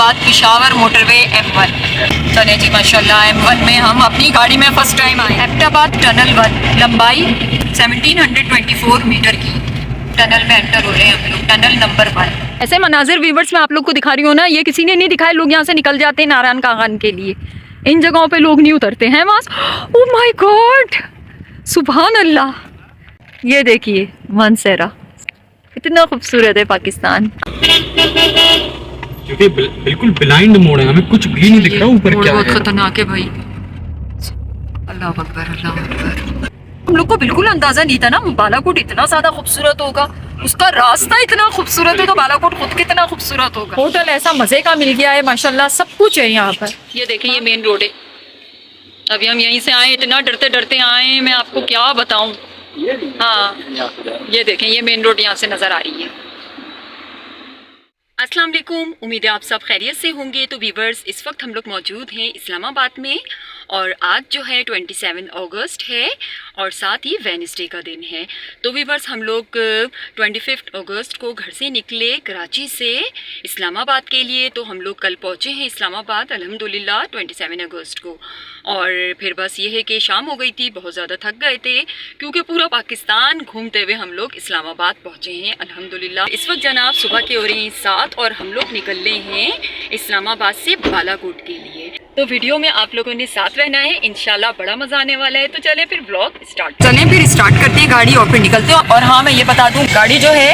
Islamabad Peshawar motorway M1। चले जी माशाल्लाह, M1 में हम अपनी गाड़ी में फर्स्ट टाइम आए। एबटाबाद टनल 1, लंबाई 1724 मीटर की टनल में एंटर हो रहे हैं हम लोग, टनल नंबर 1। ऐसे मनाजिर व्यूवर्स मैं आप लोग को दिखा रही हूँ ना, ये किसी ने नहीं दिखाए। लोग यहाँ से निकल जाते हैं नारायण कागान के लिए, इन जगहों पे लोग नहीं उतरते हैं वहाँ। ओह माय गॉड, सुभान अल्लाह। ये देखिए मानसेरा, इतना खूबसूरत है पाकिस्तान। क्योंकि बिल्कुल ब्लाइंड मोड़ है, हमें कुछ भी नहीं दिख रहा ऊपर क्या है। बहुत खतरनाक है भाई, अल्लाह अकबर अल्लाह अकबर। हम लोग को बिल्कुल अंदाजा नहीं था ना बालाकोट इतना ज्यादा खूबसूरत होगा, उसका रास्ता इतना खूबसूरत है तो बालाकोट खुद कितना खूबसूरत होगा। होटल ऐसा मजे का मिल गया है माशाल्लाह, सब कुछ है यहाँ पर। ये देखिए ये मेन रोड है, अभी हम यहीं से आए, इतना डरते डरते आए, मैं आपको क्या बताऊं। हाँ ये देखें, ये मेन रोड यहाँ से नजर आ रही है। अस्सलाम वालेकुम, उम्मीद है आप सब खैरियत से होंगे। तो वीवर्स, इस वक्त हम लोग मौजूद हैं इस्लामाबाद में और आज जो है 27 अगस्त है और साथ ही वेडनेसडे का दिन है। तो वीवर्स, हम लोग 25 अगस्त को घर से निकले कराची से इस्लामाबाद के लिए। तो हम लोग कल पहुँचे हैं इस्लामाबाद अल्हम्दुलिल्लाह 27 अगस्त को। और फिर बस ये है कि शाम हो गई थी, बहुत ज़्यादा थक गए थे क्योंकि पूरा पाकिस्तान घूमते हुए हम लोग इस्लामाबाद पहुँचे हैं अल्हम्दुलिल्लाह। इस वक्त जनाब सुबह के हो रही हैं 7 और हम लोग निकल रहे हैं इस्लामाबाद से बालाकोट के लिए। तो वीडियो में आप लोगों ने साथ रहना है, इंशाल्लाह बड़ा मजा आने वाला है। तो चलें फिर व्लॉग स्टार्ट फिर स्टार्ट करते हैं गाड़ी और फिर निकलते हैं। और हाँ मैं ये बता दूं, गाड़ी जो है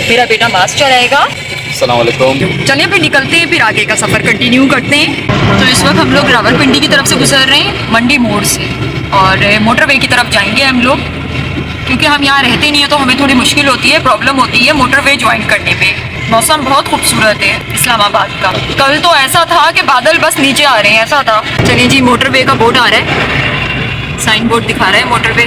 मेरा बेटा मास्क चलाएगा। अस्सलाम वालेकुम। चलिए फिर निकलते हैं, फिर आगे का सफर कंटिन्यू करते हैं। तो इस वक्त हम लोग रावलपिंडी की तरफ से गुजर रहे हैं, मंडी मोड़ से, और मोटरवे की तरफ जाएंगे हम लोग क्योंकि हम यहाँ रहते नहीं है तो हमें थोड़ी मुश्किल होती है, प्रॉब्लम होती है मोटरवे ज्वाइन करने में। मौसम बहुत खूबसूरत है इस्लामाबाद का। कल तो ऐसा था कि बादल बस नीचे आ रहे हैं, ऐसा था। चलिए जी, मोटरवे का बोर्ड आ रहा है, साइन बोर्ड दिखा रहा है मोटरवे,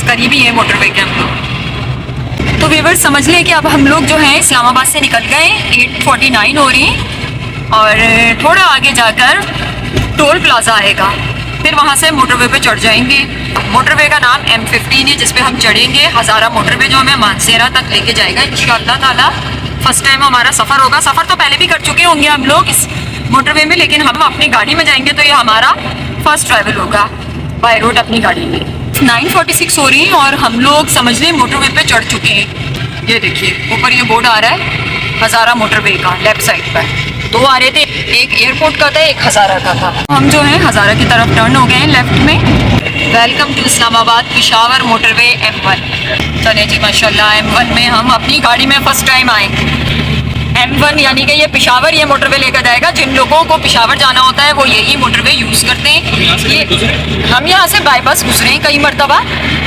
करीबी है मोटरवे के हम लोग। तो व्यूअर्स समझ लें कि अब हम लोग जो है इस्लामाबाद से निकल गए, 8:49 हो रही हैं और थोड़ा आगे जाकर टोल प्लाजा आएगा, फिर वहाँ से मोटरवे पे चढ़ जाएंगे। मोटरवे का नाम M15 है जिस पे हम चढ़ेंगे। हज़ारा मोटरवे जो हमें मानसेरा तक लेके जाएगा इंशाअल्लाह ताला। फर्स्ट टाइम हमारा सफ़र होगा, सफ़र तो पहले भी कर चुके होंगे हम लोग इस मोटरवे में, लेकिन हम अपनी गाड़ी में जाएंगे तो ये हमारा फर्स्ट ट्रैवल होगा बाय रोड अपनी गाड़ी में। 9:46 हो रही है और हम लोग समझ लें मोटरवे पे चढ़ चुके हैं। ये देखिए ऊपर ये बोर्ड आ रहा है हज़ारा मोटरवे का, लेफ्ट साइड पर 2 आ रहे थे, एक एयरपोर्ट का था, एक हज़ारा का था। हम जो है हज़ारा की तरफ टर्न हो गए हैं लेफ्ट में। Welcome to Islamabad Peshawar motorway M1। चले जी माशाल्लाह, M1 में हम अपनी गाड़ी में फर्स्ट टाइम आए। M1 यानी कि ये पिशावर ये मोटरवे लेकर जाएगा। जिन लोगों को पिशावर जाना होता है वो यही मोटरवे यूज़ करते हैं। ये हम यहाँ से बाई बस गुजरे हैं कई मरतबा,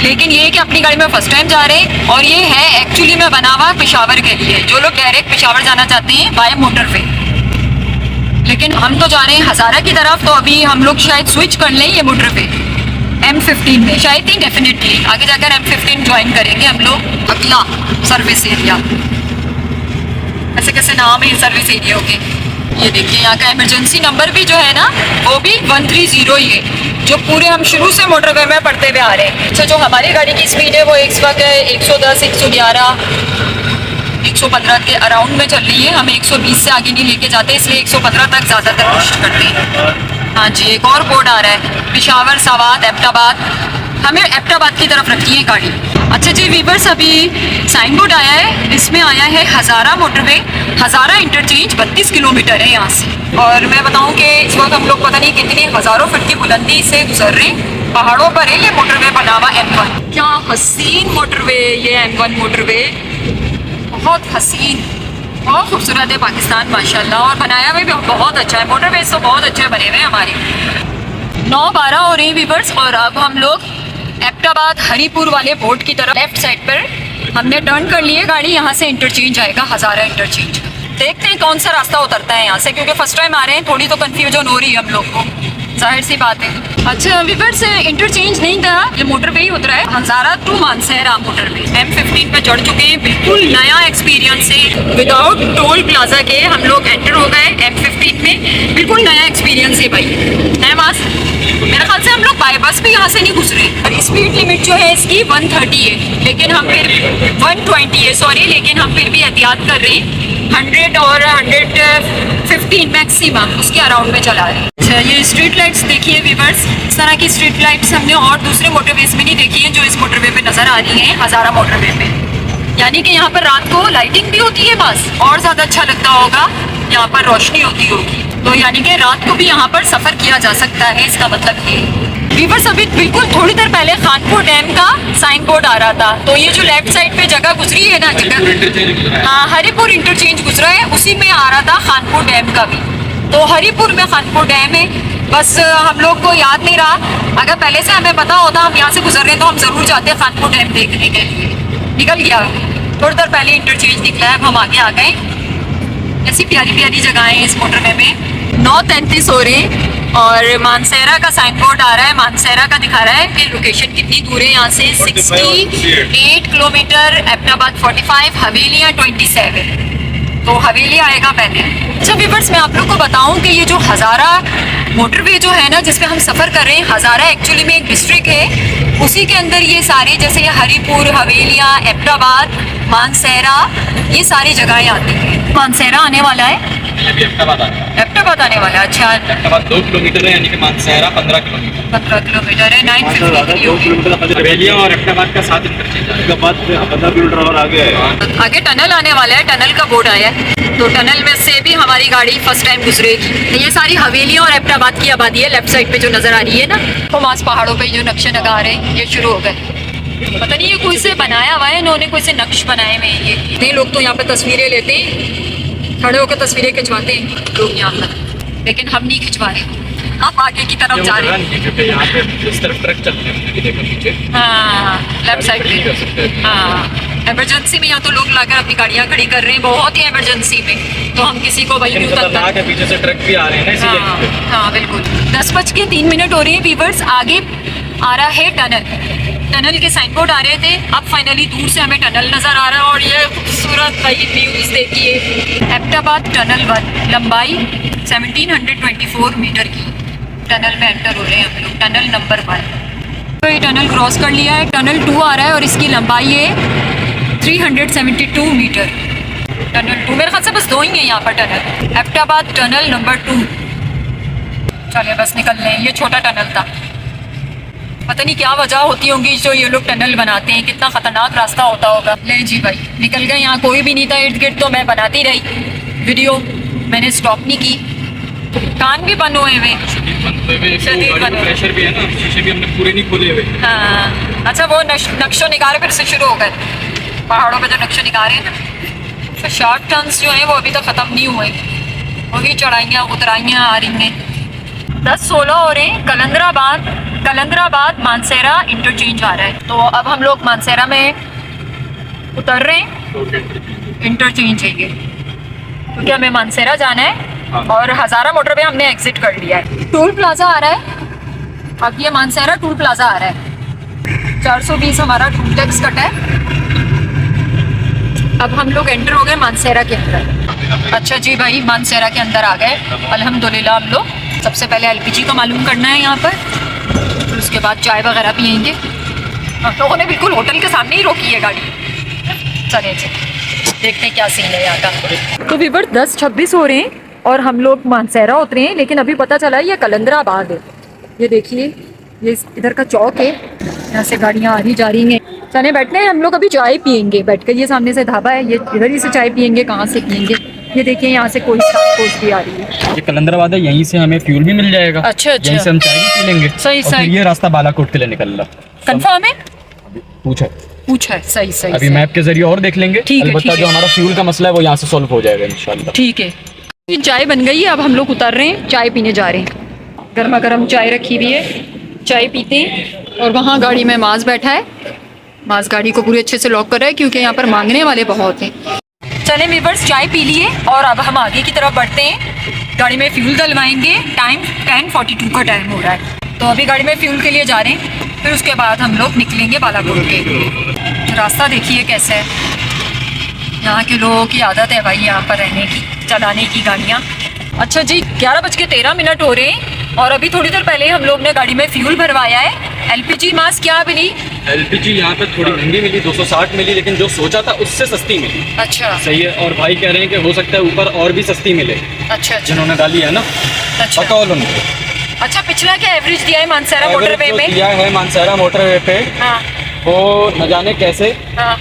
लेकिन ये कि अपनी गाड़ी में फर्स्ट टाइम जा रहे हैं। और ये है एक्चुअली में बना हुआ पिशावर के लिए, जो लोग डायरेक्ट पिशावर जाना चाहते हैं बाय मोटरवे। लेकिन हम तो जा रहे हैं हज़ारा की तरफ, तो अभी हम लोग शायद स्विच कर लें ये मोटरवे M15 में, शायद ही डेफिनेटली आगे जाकर M15 ज्वाइन करेंगे हम लोग। अगला सर्विस एरिया, ऐसे कैसे नाम है सर्विस एरिया के। ये देखिए यहाँ का इमरजेंसी नंबर भी जो है ना वो भी 130 ही है, जो पूरे हम शुरू से मोटरवे में पढ़ते हुए आ रहे हैं। अच्छा, जो हमारी गाड़ी की स्पीड है वो इस वक्त 110, 111, 115 के अराउंड में चल रही है। हम 120 से आगे नहीं लेके जाते, इसलिए 115 तक ज़्यादातर कोशिश करते हैं। हाँ जी, एक और बोर्ड आ रहा है पिशावर, सवात, एबटाबाद। हमें एबटाबाद की तरफ रखी है गाड़ी। अच्छा जी वीवर्स, अभी साइन बोर्ड आया है, इसमें आया है हज़ारा मोटरवे, हज़ारा इंटरचेंज 32 किलोमीटर है यहाँ से। और मैं बताऊँ कि इस वक्त हम लोग पता नहीं कितनी हज़ारों फीट की बुलंदी से गुजर रहे हैं, पहाड़ों पर है ये मोटरवे बना हुआ M1। क्या हसीन मोटरवे ये M1 मोटरवे, बहुत हसीन, बहुत खूबसूरत है पाकिस्तान माशाल्लाह। और बनाया हुआ भी बहुत अच्छा है, मोटरवे तो बहुत अच्छे बने हुए हैं हमारे। 9:12 हो रही है व्यूअर्स और अब हम लोग एबटाबाद हरीपुर वाले बोर्ड की तरफ लेफ्ट साइड पर हमने टर्न कर लिए गाड़ी। यहाँ से इंटरचेंज आएगा, हज़ारा इंटरचेंज। देखते हैं कौन सा रास्ता उतरता है यहाँ से, क्योंकि फर्स्ट टाइम आ रहे हैं, थोड़ी तो कन्फ्यूजन हो रही है हम लोग को, जाहिर सी बात है। अच्छा व्यूअर्स, इंटरचेंज नहीं था, ये मोटरवे ही उतरा है, हज़ारा टू मानसेरा मोटरवे। M15 पे चढ़ चुके हैं, बिल्कुल नया एक्सपीरियंस है। विदाउट टोल प्लाजा के हम लोग एंटर हो गए M15 में, बिल्कुल नया एक्सपीरियंस है भाई, है मास। मेरे ख्याल से हम लोग बाय बस भी यहाँ से नहीं गुजरे। और स्पीड लिमिट जो है इसकी 130 है, लेकिन हम फिर 120 है सॉरी, लेकिन हम फिर भी एहतियात कर रहे हैं 100 और 115 मैक्सिमम उसके अराउंड में चला रहे हैं। अच्छा, ये स्ट्रीट लाइट्स देखिए व्यूअर्स, इस तरह की स्ट्रीट लाइट्स हमने और दूसरे मोटरवेज में नहीं देखी है जो इस मोटरवे पे नज़र आ रही हैं हज़ारा मोटरवे पे। यानी कि यहाँ पर रात को लाइटिंग भी होती है, बस और ज़्यादा अच्छा लगता होगा, यहाँ पर रोशनी होती होगी। तो यानी कि रात को भी यहाँ पर सफ़र किया जा सकता है, इसका मतलब ये। व्यूअर्स, अभी बिल्कुल थोड़ी देर पहले खानपुर डैम का साइन बोर्ड आ रहा था, तो ये जो लेफ्ट साइड पे जगह गुजरी है ना, जगह हाँ हरिपुर इंटरचेंज गुजरा है, उसी में आ रहा था खानपुर डैम का भी। तो हरिपुर में खानपुर डैम है, बस हम लोग को याद नहीं रहा। अगर पहले से हमें पता होता हम यहाँ से गुजर रहे तो हम ज़रूर जाते खानपुर डैम देखने के लिए। निकल गया, थोड़ी देर पहले इंटरचेंज निकला है, अब हम आगे आ गए। ऐसी प्यारी प्यारी जगहें हैं इस मोटरवे में। 9:33 हो रहे हैं और मानसेरा का साइन बोर्ड आ रहा है, मानसेरा का दिखा रहा है कि लोकेशन कितनी दूर है यहाँ से। 68 किलोमीटर, एबटाबाद 45, हवेलियाँ 27, तो हवेली आएगा पहले। अच्छा व्यूअर्स, मैं आप लोग को बताऊं कि ये जो हज़ारा मोटरवे जो है ना जिसपे हम सफ़र कर रहे हैं, हज़ारा एक्चुअली में एक डिस्ट्रिक्ट है, उसी के अंदर ये सारे जैसे ये हरिपुर, हवेलियाँ, एबटाबाद, मानसेरा, ये सारी जगहें आती हैं। मानसेरा आने वाला है, अभी एबटाबाद आ रहा है। एबटाबाद आने वाला है। अच्छा, एबटाबाद 2 किलोमीटर है, यानी कि मानसेरा 15 किलोमीटर। 15 किलोमीटर है, 950 हवेलियाँ और एबटाबाद का 7 इंटरचेंज है। 15 किलोमीटर और आगे है। आगे टनल आने वाला है, टनल का बोर्ड आया है, तो टनल में से भी हमारी गाड़ी फर्स्ट टाइम गुजरेगी। ये सारी हवेलियाँ और एबटाबाद की आबादी है, लेफ्ट साइड पे जो नज़र आ रही है ना, हुमास पहाड़ों पे जो नक्शे नगार है ये शुरू हो गए। पता नहीं ये कोई से बनाया हुआ है इन्होंने, कोई से नक्श बनाए हुए हैं। ये इतने लोग तो यहाँ पे तस्वीरें लेते हैं, खड़े होकर तस्वीरें खिंचवाते हैं लोग यहाँ पर, लेकिन हम नहीं खिंचवा रहे, हम आगे की तरफ जा रहे हैं। क्योंकि यहाँ पे इस तरफ ट्रक चलते हैं, हमने भी देखा पीछे। हाँ, लेफ्ट साइड नहीं कर सकते। पे। हाँ, इमरजेंसी में यहाँ तो लोग लाकर अपनी गाड़ियाँ खड़ी कर रहे हैं, बहुत ही इमरजेंसी में, तो हम किसी को वही नहीं खतरनाक है, पीछे से ट्रक भी आ रहे हैं ना, इसीलिए। हाँ बिल्कुल। 10:03 हो रहे हैं व्यूअर्स, आगे आ रहा है टनल। टनल के साइन बोर्ड आ रहे थे, अब फाइनली दूर से हमें टनल नज़र आ रहा है और ये खूबसूरत भाई व्यूज़ देखिए। एबटाबाद टनल 1, लंबाई 1724 मीटर की टनल में एंटर हो रहे हैं हम लोग, टनल नंबर 1। तो ये टनल क्रॉस कर लिया है, टनल 2 आ रहा है और इसकी लंबाई है 372 मीटर। टनल 2, मेरे ख्याल से बस 2 ही है यहाँ पर टनल। एबटाबाद टनल नंबर 2, चलिए बस निकल रहे हैं। ये छोटा टनल था, पता नहीं क्या वजह होती होंगी जो ये लोग टनल बनाते हैं, कितना खतरनाक रास्ता होता होगा। ले जी भाई निकल गए, यहाँ कोई भी नहीं था इर्द गिर्द, तो मैं बनाती रही वीडियो, मैंने स्टॉप नहीं की। कान भी बंद हुए हुए, शदीद बंद हुए। प्रेशर भी है ना, शीशे भी हमने पूरे नहीं खोले हुए। हाँ अच्छा, वो नक्शो निगारे फिर से शुरू हो गए, पहाड़ों पे जो नक्शो निगारे हैं ना, फिर शॉर्ट टर्न्स जो हैं वो अभी तक ख़त्म नहीं हुए, वही चढ़ाइयाँ उतराइयाँ आ रही हैं। 10:16 हो रहे हैं, कलंदराबाद मानसेरा इंटरचेंज आ रहा है, तो अब हम लोग मानसेरा में उतर रहे हैं। इंटरचेंज है ये, क्योंकि हमें मानसेरा जाना है और हज़ारा मोटरवे हमने एग्जिट कर लिया है। टोल प्लाजा आ रहा है, अब ये मानसेरा टोल प्लाजा आ रहा है, 420 हमारा टोल टैक्स कटा है। अब हम लोग एंटर हो गए मानसेरा के अंदर। अच्छा जी भाई, मानसेरा के अंदर आ गए अल्हम्दुलिल्लाह। हम लोग सबसे पहले LPG का मालूम करना है यहाँ पर, फिर उसके बाद चाय वगैरह पियेंगे। हम लोगों ने बिल्कुल होटल के सामने ही रोकी है गाड़ी। चलिए जी देखते हैं क्या सीन है यहाँ का। तो व्यूअर्स 10:26 हो रहे हैं और हम लोग मानसेरा उतरे हैं, लेकिन अभी पता चला ये कलंदराबाद है। ये देखिए, ये इधर का चौक है, यहाँ से गाड़ियाँ आ रही जा रही हैं। चले बैठने हैं हम लोग, अभी चाय पियेंगे बैठ कर। ये सामने से ढाबा है, ये इधर ही से चाय पियेंगे, कहाँ से पियेंगे। ये देखिए यहाँ से कोई पोस्ट भी आ रही है। ये कलंदराबाद है, यहीं से हमें फ्यूल भी मिल जाएगा। अच्छा अच्छा, यहीं से हम चाय भी पी लेंगे। सही और फिर सही। ये रास्ता बालाकोट के लिए निकल रहा। कंफर्म है? पूछा है, सही सही। अभी मैप के जरिए और देख लेंगे। ठीक है, अलबत्ता ठीक जो है। हमारा फ्यूल का मसला है वो यहाँ से सॉल्व हो जाएगा इंशाल्लाह। ठीक है, चाय बन गई है, अब हम लोग उतर रहे हैं, चाय पीने जा रहे हैं। गर्मा गर्म चाय रखी हुई है, चाय पीते हैं। और वहाँ गाड़ी में माज बैठा है, माज गाड़ी को पूरी अच्छे से लॉक कर रहा है क्योंकि यहाँ पर मांगने वाले बहुत हैं। चले व्यूअर्स, चाय पी लिए और अब हम आगे की तरफ बढ़ते हैं। गाड़ी में फ्यूल डलवाएंगे, टाइम 10:42 का टाइम हो रहा है, तो अभी गाड़ी में फ्यूल के लिए जा रहे हैं। फिर उसके बाद हम लोग निकलेंगे बालाकोट के। रास्ता देखिए कैसा है, यहाँ के लोगों की आदत है भाई यहाँ पर रहने की, चलाने की गाड़ियाँ। अच्छा जी, 11:13 हो रहे हैं और अभी थोड़ी देर पहले हम लोग ने गाड़ी में फ्यूल भरवाया है एलपीजी मास क्या मिली? एलपीजी यहाँ पे थोड़ी महंगी मिली, 260 मिली, लेकिन जो सोचा था उससे सस्ती मिली। अच्छा सही है। और भाई कह रहे हैं कि हो सकता है ऊपर और भी सस्ती मिले, अच्छा अच्छा जिन्होंने डाली है ना, अच्छा बकौल उनको। अच्छा। पिछला क्या एवरेज दिया है मानसरा मोटरवे एवरेज जो में? दिया है मानसरा मोटरवे पे, हाँ वो न जाने कैसे हाँ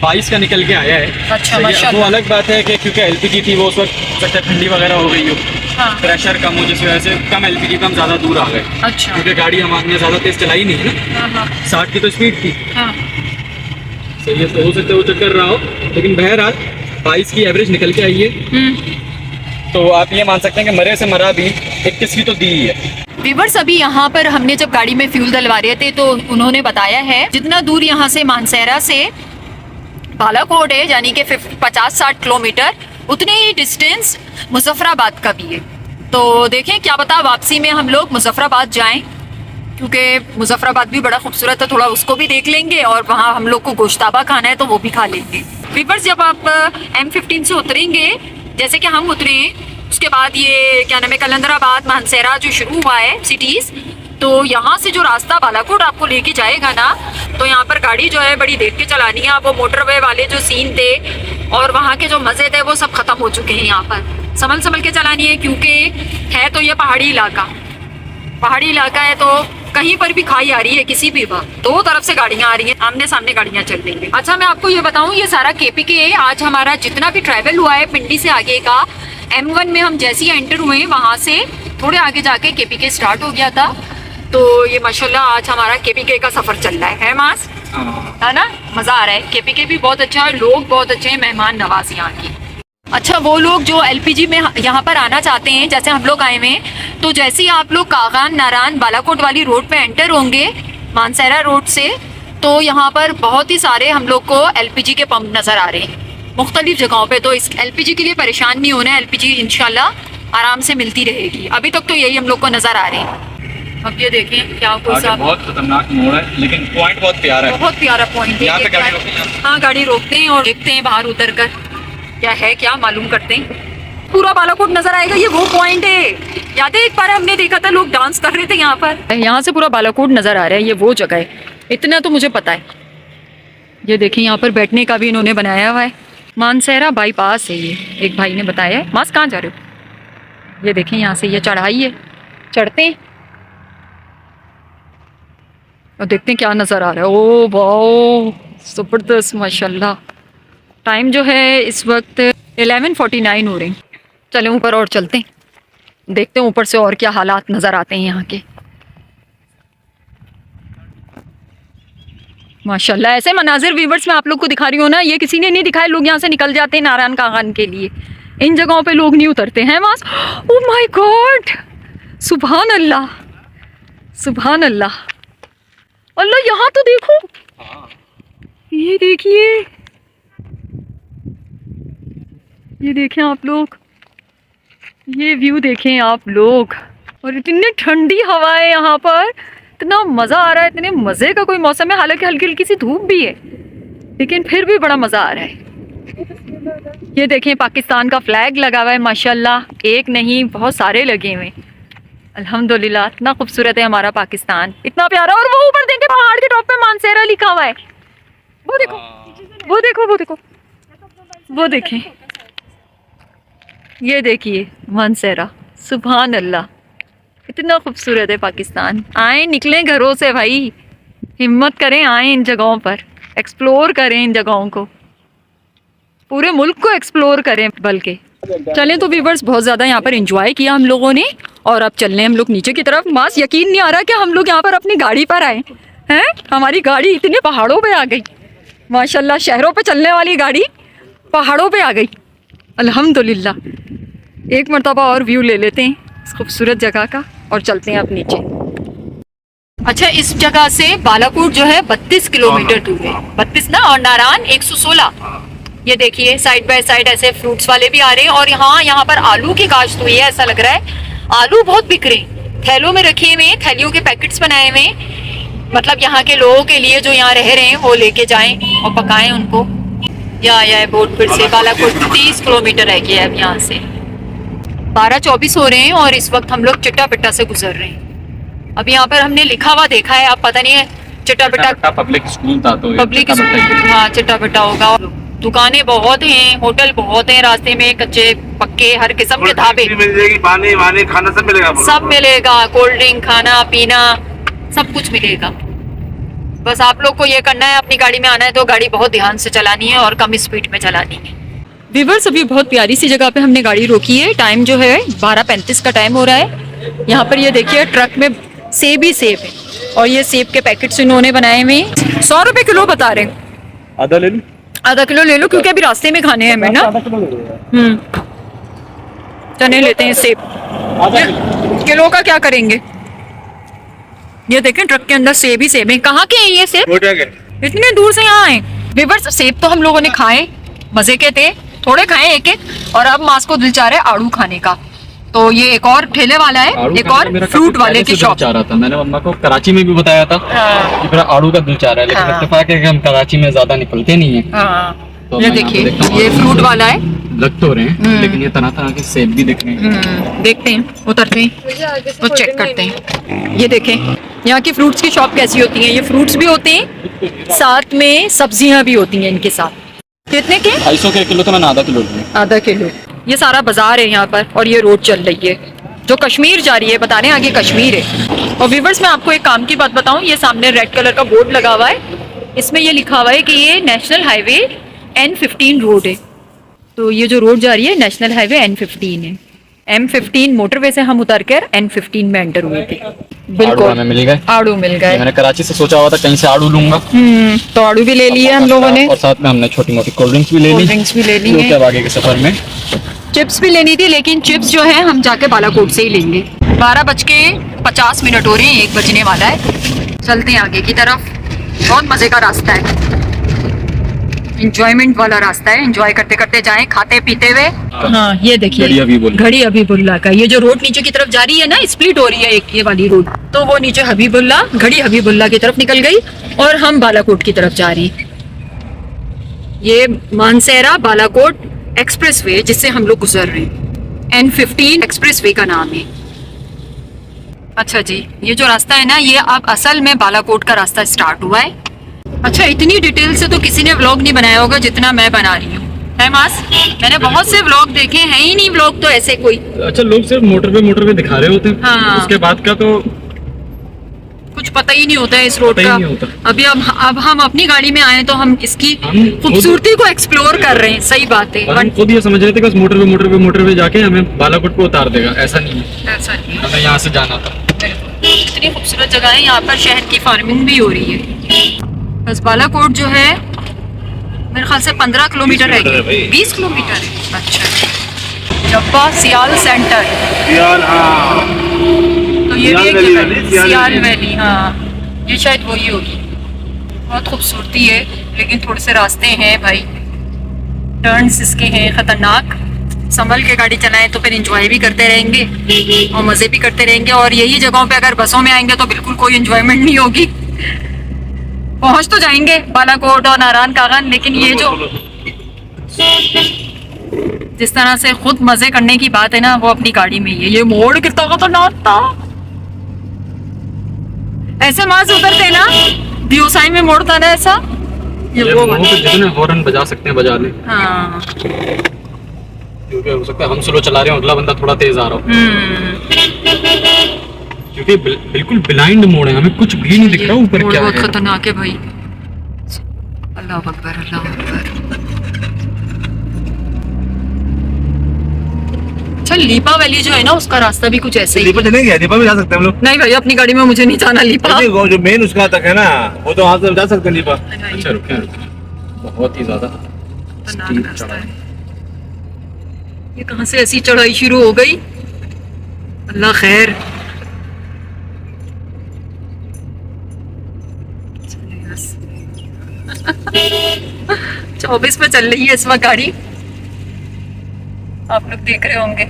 22 का निकल के आया है। अच्छा, सही है। माशाल्लाह। वो अलग बात है कि क्योंकि एलपीजी थी वो उस वक्त हो सकता है ठंडी वगैरह हो गई हो, हाँ प्रेशर कम हो, जिस वजह से कम एलपीजी पे हम ज़्यादा दूर आ गए, अच्छा क्योंकि गाड़ी हमारे ज़्यादा तेज़ चलाई नहीं है ना, हाँ हाँ 60 की तो स्पीड थी। हाँ सही है। तो हो सकता है वो चक्कर रहा हो, लेकिन बहरहाल 22 की एवरेज निकल के आई है। तो आप ये मान सकते हैं कि मरे से मरा भी 21 की तो दी ही है। व्यूअर्स, अभी यहाँ पर हमने जब गाड़ी में फ्यूल डलवा रहे थे तो उन्होंने बताया है जितना दूर यहाँ से मानसरा से बालाकोट है, यानी कि 50-60 किलोमीटर, उतने ही डिस्टेंस मुजफ्फराबाद का भी है। तो देखें क्या पता वापसी में हम लोग मुजफ्फराबाद जाएं, क्योंकि मुजफ्फराबाद भी बड़ा खूबसूरत है, थोड़ा उसको भी देख लेंगे और वहाँ हम लोग को गोश्ताबा खाना है तो वो भी खा लेंगे। व्यूअर्स, जब आप M15 से उतरेंगे, जैसे कि हम उतरे, उसके बाद ये क्या नाम है कलंदराबाद मानसरा जो शुरू हुआ है सिटीज़, तो यहाँ से जो रास्ता बालाकोट आपको लेके जाएगा ना, तो यहाँ पर गाड़ी जो है बड़ी देख के चलानी है। वो मोटरवे वाले जो सीन थे और वहाँ के जो मज़े थे वो सब ख़त्म हो चुके हैं। यहाँ पर संभल संभल के चलानी है, क्योंकि है तो ये पहाड़ी इलाका है, तो कहीं पर भी खाई आ रही है, किसी भी वक्त दो तरफ से गाड़ियाँ आ रही हैं, आमने सामने गाड़ियाँ चल रही हैं। अच्छा, मैं आपको ये बताऊँ, ये सारा KPK है। आज हमारा जितना भी ट्रैवल हुआ है पिंडी से आगे का, M1 में हम जैसे ही एंटर हुए वहाँ से थोड़े आगे जाके KPK स्टार्ट हो गया था। तो ये माशाल्लाह आज हमारा KPK का सफ़र चल रहा है मास, है ना, मज़ा आ रहा है। KPK भी बहुत अच्छा है, लोग बहुत अच्छे हैं, मेहमान नवाज यहाँ की। अच्छा, वो लोग जो LPG में यहाँ पर आना चाहते हैं, जैसे हम लोग आए हुए हैं, तो जैसे ही आप लोग कागान नारायण बालाकोट वाली रोड पे एंटर होंगे मानसरा रोड से, तो यहाँ पर बहुत ही सारे हम लोग को LPG के पंप नज़र आ रहे हैं मुख्तलिफ जगहों पे। तो इस LPG के लिए परेशान नहीं होना है, LPG इंशाल्लाह आराम से मिलती रहेगी। अभी तक तो यही हम लोग को नज़र आ रहे हैं। अब ये देखें क्या कुछ, बहुत खतरनाक मोड़ है, लेकिन पॉइंट बहुत प्यारा है। बहुत प्यारा पॉइंट है। यहाँ पे गाड़ी रोकते हैं। हाँ, गाड़ी रोकते हैं और देखते हैं बाहर उतर कर क्या है, क्या मालूम करते हैं। पूरा बालाकोट नजर आएगा। ये वो पॉइंट है, याद है एक बार हमने देखा था लोग डांस कर रहे थे यहाँ पर। यहाँ से पूरा बालाकोट नजर आ रहा है, ये वो जगह है, इतना तो मुझे पता है। ये देखिए यहाँ पर बैठने का भी इन्होंने बनाया हुआ है। मानसरा बाईपास है ये, एक भाई ने बताया है। मास कहाँ जा रहे हो? ये देखें यहाँ से ये चढ़ाई है, चढ़ते हैं और देखते हैं क्या नज़र आ रहा है। ओ वाओ, ज़बरदस्त माशाल्लाह। टाइम जो है इस वक्त 11:49 हो रहे हैं। चलें ऊपर और चलते हैं, देखते हैं ऊपर से और क्या हालात नज़र आते हैं यहाँ के। माशाल्लाह, ऐसे मनाजिर व्यूवर्स में आप लोग को दिखा रही हूँ ना, ये किसी ने नहीं दिखाए। लोग यहाँ से निकल जाते हैं नारायण कागान के लिए, इन जगहों पे लोग नहीं उतरते हैं। मास, ओ माय गॉड, सुभान अल्लाह, सुभान अल्लाह, अल्लाह, यहाँ तो देखो, ये देखिए, ये देखें आप लोग, ये व्यू देखें आप लोग, और इतनी ठंडी हवा है यहाँ पर, इतना मज़ा आ रहा है, इतने मज़े का कोई मौसम है। हालांकि हल्की हल्की सी धूप भी है, लेकिन फिर भी बड़ा मज़ा आ रहा है। ये देखें पाकिस्तान का फ्लैग लगा हुआ है माशाल्लाह, एक नहीं बहुत सारे लगे हुए हैं। अल्हम्दुलिल्लाह, इतना खूबसूरत है हमारा पाकिस्तान, इतना प्यारा। और वो ऊपर देखें पहाड़ के टॉप पे मानसरा लिखा हुआ है, वो देखो, वो देखो, वो देखो, वो देखें, ये देखिए मानसरा, सुभान अल्लाह, इतना खूबसूरत है पाकिस्तान। आए, निकलें घरों से भाई, हिम्मत करें, आए इन जगहों पर, एक्सप्लोर करें इन जगहों को, पूरे मुल्क को एक्सप्लोर करें। बल्कि चलें तो व्यूअर्स, बहुत ज़्यादा यहाँ पर एंजॉय किया हम लोगों ने, और अब चल रहे हम लोग नीचे की तरफ। मास, यकीन नहीं आ रहा कि हम लोग यहाँ पर अपनी गाड़ी पर आए हैं। हमारी गाड़ी इतने पहाड़ों पे आ गई माशाल्लाह, शहरों पे चलने वाली गाड़ी पहाड़ों पे आ गई, अल्हम्दुलिल्लाह। एक मरतबा और व्यू ले लेते हैं इस खूबसूरत जगह का और चलते हैं अब नीचे। अच्छा, इस जगह से बालाकोट जो है 32 किलोमीटर दूर है, 32 ना, और नारायण 116। ये देखिए साइड बाय साइड ऐसे फ्रूट्स वाले भी आ रहे हैं, और यहाँ पर आलू की काश्त हुई है, ऐसा लग रहा है। आलू बहुत बिक रहे हैं, थैलों में रखे हुए हैं, थैलियों के पैकेट्स बनाए हुए हैं, मतलब यहाँ के लोगों के लिए जो यहाँ रह रहे हैं वो लेके जाएं और पकाएं उनको। या बोट फिर से बालाकोट 30 किलोमीटर रह गया है अब यहाँ से। 12:24 हो रहे हैं और इस वक्त हम लोग चिट्टा पिट्टा से गुजर रहे हैं। अब यहाँ पर हमने लिखा हुआ देखा है, अब पता नहीं है चट्टापट्टा पब्लिक स्कूल था तो पब्लिक, हाँ चट्टापट्टा होगा। दुकानें बहुत हैं, होटल बहुत हैं, रास्ते में कच्चे पक्के हर किस्म के ढाबे, मिल जाएगी, पानी वानी खाना सब मिलेगा, सब मिलेगा, कोल्ड ड्रिंक खाना पीना सब कुछ मिलेगा। बस आप लोग को ये करना है, अपनी गाड़ी में आना है तो गाड़ी बहुत ध्यान से चलानी है और कम स्पीड में चलानी है। व्यूअर्स, अभी बहुत प्यारी सी जगह पे हमने गाड़ी रोकी है। टाइम जो है 12:35 का टाइम हो रहा है। यहाँ पर ये देखिए ट्रक में सेब ही सेब है और ये सेब के पैकेट्स इन्होंने बनाए हुए हैं। 100 रुपए किलो बता रहे हैं। आधा ले लो, आधा किलो ले लो क्योंकि अभी रास्ते में खाने हैं हमें ना। चने लेते हैं सेब, किलो का क्या करेंगे। ये देखें ट्रक के अंदर सेब ही सेब है। कहाँ के हैं ये सेब? इतने दूर से यहाँ आए। व्यूअर्स, सेब तो हम लोगों ने खाए, मजे के थे, थोड़े खाए एक एक, और अब मास को दिल चाह रहा है आड़ू खाने का। तो ये एक और ठेले वाला है, एक और फ्रूट वाले की शॉप। चाह रहा था, मैंने मम्मा को कराची में भी बताया था कि मेरा आड़ू का दिल चाह रहा है, लेकिन इत्तेफाक है कि हम कराची में ज्यादा निकलते नहीं है। तो ये देखिए ये फ्रूट वाला है, लग तो रहे हैं लेकिन ये तरह तरह के सेब भी दिख रहे हैं। देखते हैं, उतरते हैं तो चेक करते हैं। ये देखें यहाँ की फ्रूट्स की शॉप कैसी होती है। ये फ्रूट्स भी होते हैं, साथ में सब्जियां भी होती हैं इनके साथ। कितने के? 250 के किलो, तो मैंने आधा किलो लिया। आधा किलो। ये सारा बाजार है यहाँ पर और ये रोड चल रही है जो कश्मीर जा रही है, बता रहे हैं आगे कश्मीर है। और व्यूअर्स, मैं आपको एक काम की बात बताऊं, ये सामने रेड कलर का बोर्ड लगा हुआ है, इसमें ये लिखा हुआ है कि ये नेशनल हाईवे N15 रोड है। तो ये जो रोड जा रही है नेशनल हाईवे N15 है। M15 मोटरवे से हम उतर कर N15 में एंटर हुए थे। बिल्कुल मिल गए, आड़ू मिल गए। मैंने कराची से सोचा हुआ था कहीं से आड़ू लूंगा, तो आड़ू भी ले लिए हम लोगों ने, और साथ में हमने छोटी मोटी कोल्ड ड्रिंक्स भी ले ली। कोल्ड ड्रिंक्स भी ले ली हैं। अब आगे के सफर में चिप्स भी लेनी थी, लेकिन चिप्स जो है हम जाके बालाकोट से ही लेंगे। 12:50 हो रहे हैं, 1 बजने वाला है। चलते हैं आगे की तरफ। बहुत मजे का रास्ता है, एंजॉयमेंट वाला रास्ता है, एंजॉय करते करते जाएं, खाते पीते हुए। हाँ ये देखिए घड़ी हबीबुल्ला का, ये जो रोड नीचे की तरफ जा रही है ना, स्प्लिट हो रही है एक ये वाली रोड, तो वो नीचे हबीबुल्ला, घड़ी हबीबुल्ला की तरफ निकल गई और हम बालाकोट की तरफ जा रही। ये मानसेरा बालाकोट एक्सप्रेसवे जिससे हम लोग गुजर रहे हैं, N15 एक्सप्रेसवे का नाम है। अच्छा जी, ये जो रास्ता है ना, ये अब असल में बालाकोट का रास्ता स्टार्ट हुआ है। अच्छा, इतनी डिटेल से तो किसी ने व्लॉग नहीं बनाया होगा जितना मैं बना रही हूँ, है मास? मैंने बहुत से व्लॉग देखे हैं ही नहीं व्लॉग तो ऐसे कोई। अच्छा, लोग सिर्फ मोटरवे दिखा रहे होते हैं। हाँ। उसके बाद का तो कुछ पता ही नहीं होता है इस रोड का। अभी अब हम अपनी गाड़ी में आए तो हम इसकी खूबसूरती को एक्सप्लोर कर रहे हैं। सही बात है, हम खुद ये समझ रहे थे कि मोटरवे जाके हमें बालाकोट पे उतार देगा, ऐसा नहीं है। ऐसा नहीं, हमें यहाँ से जाना था। इतनी खूबसूरत जगह है, यहाँ पर शहद की फार्मिंग भी हो रही है। बस बालाकोट जो है मेरे ख्याल से 15 किलोमीटर है, 20 किलोमीटर है। अच्छा, जब्बा सियाल सेंटर, हाँ। तो ये भी एक जगह, सियाल वैली, हाँ ये शायद वही होगी। बहुत खूबसूरती है, लेकिन थोड़े से रास्ते हैं भाई, टर्न्स इसके हैं खतरनाक। संभल के गाड़ी चलाएं तो फिर एंजॉय भी करते रहेंगे और मज़े भी करते रहेंगे। और यही जगहों पे अगर बसों में आएंगे तो बिल्कुल कोई एंजॉयमेंट नहीं होगी। पहुंच तो जाएंगे बालाकोट और नारायण कागन, लेकिन ये जो जिस तरह से खुद मजे करने की बात है ना, वो अपनी गाड़ी में ही है। ये मोड़ कितना खतरनाक था, ऐसे मास उतरते ना, दियोसाई में मोड़ता ना ऐसा। ये वो जितने हॉर्न बजा सकते हैं बजा लें। हाँ, क्योंकि हो सकता है हम स्लो चला रहे हो, अगला बंदा थोड़ा तेज आ रहा हो। क्योंकि बिल्कुल ब्लाइंड मोड़ है, हमें कुछ भी नहीं दिख रहा ऊपर क्या है। बहुत खतरनाक है भाई। अल्लाह अकबर, अल्लाह अकबर। अच्छा, लीपा वैली जो है ना, उसका रास्ता भी कुछ ऐसे ही। लीपा चलेंगे, लीपा भी जा सकते हैं हम लोग। नहीं भाई, अपनी गाड़ी में मुझे नहीं जाना लीपा। वो जो मेन उसका तक है ना, वो तो वहाँ से जा सकते हैं लीपा। अच्छा रुके, बहुत ही ज्यादा खतरनाक रास्ता है। ये कहाँ से ऐसी चढ़ाई शुरू हो गई? अल्लाह खैर। 24 पे चल रही है इस वक्त गाड़ी, आप लोग देख रहे होंगे।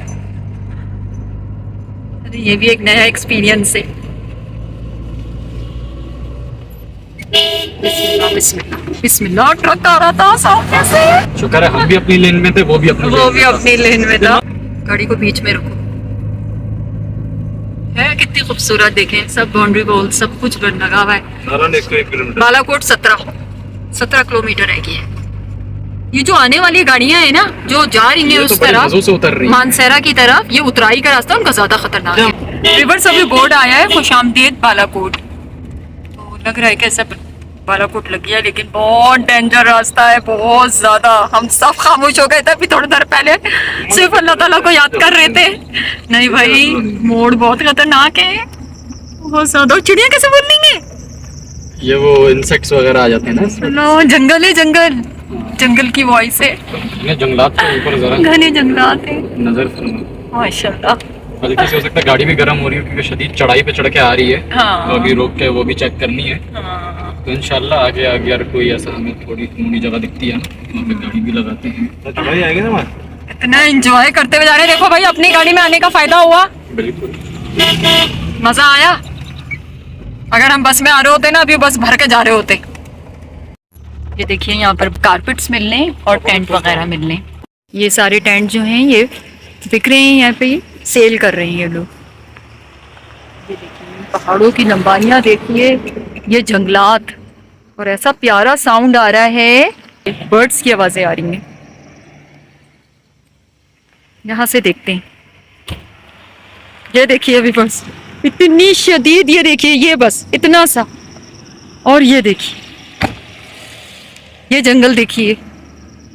अरे ये भी एक नया एक्सपीरियंस है। बिस्मिल्लाह बिस्मिल्लाह बिस्मिल्लाह। ट्रक आ रहा था सामने से। शुक्र है हम भी अपनी लेन में थे, वो भी अपनी लेन में था। गाड़ी को बीच में रखो। है कितनी खूबसूरत, देखें सब बाउंड्री वॉल सब कुछ लगा हुआ है। नारायण 101 किलोमीटर। बालाकोट 17 किलोमीटर है कि ये जो आने वाली गाड़ियां है ना जो जा रही हैं उस तरफ से उतर रही है। मानसेरा की तरफ, ये उतराई का रास्ता उनका ज्यादा खतरनाक है। रिवर्स अभी बोर्ड आया है खुशामदीद बालाकोट, तो लग रहा है कि सब बालाकोट लग गया, लेकिन बहुत डेंजर रास्ता है, बहुत ज्यादा। हम सब खामोश हो गए थे अभी थोड़ी देर पहले, सिर्फ अल्लाह ताला को याद कर रहे थे। नहीं भाई, मोड़ बहुत खतरनाक है, बहुत ज्यादा। चिड़िया कैसे बोल लेंगे? ये वो इंसेक्ट्स वगैरह आ जाते हैं ना इसमें। नो, जंगल है, जंगल, जंगल की वॉइस है। ये जंगलात के ऊपर जरा घने जंगलात है नजर फरमा। माशाल्लाह। बल्कि से हो सकता है गाड़ी भी गर्म हो रही है क्योंकि शदीद चढ़ाई पे चढ़ के आ रही है। हाँ। तो अभी रोक के वो भी चेक करनी है। हाँ। तो इंशाल्लाह आगे आगे अगर कोई ऐसा हमें थोड़ी खूनी जगह दिखती है ना वहाँ पे गाड़ी भी लगाते हैं। तो चढ़ाई आएगी ना वहाँ। इतना एंजॉय करते हुए जा रहे हैं। देखो भाई, अपनी गाड़ी में आने का फायदा हुआ, बिल्कुल मजा आया। अगर हम बस में आ रहे होते ना अभी बस भर के जा रहे होते। ये देखिए यहाँ पर कारपेट्स मिलने और टेंट वगैरह मिलने। ये सारे टेंट जो हैं ये बिक रहे हैं, यहाँ पे सेल कर रहे हैं ये लोग। ये देखिए पहाड़ों की लंबाइयाँ देखिए, ये जंगलात, और ऐसा प्यारा साउंड आ रहा है, बर्ड्स की आवाजें आ रही हैं। यहाँ से देखते हैं, ये देखिए अभी बस इतनी शदीद, ये देखिए ये बस इतना सा, और ये देखिए ये जंगल देखिए।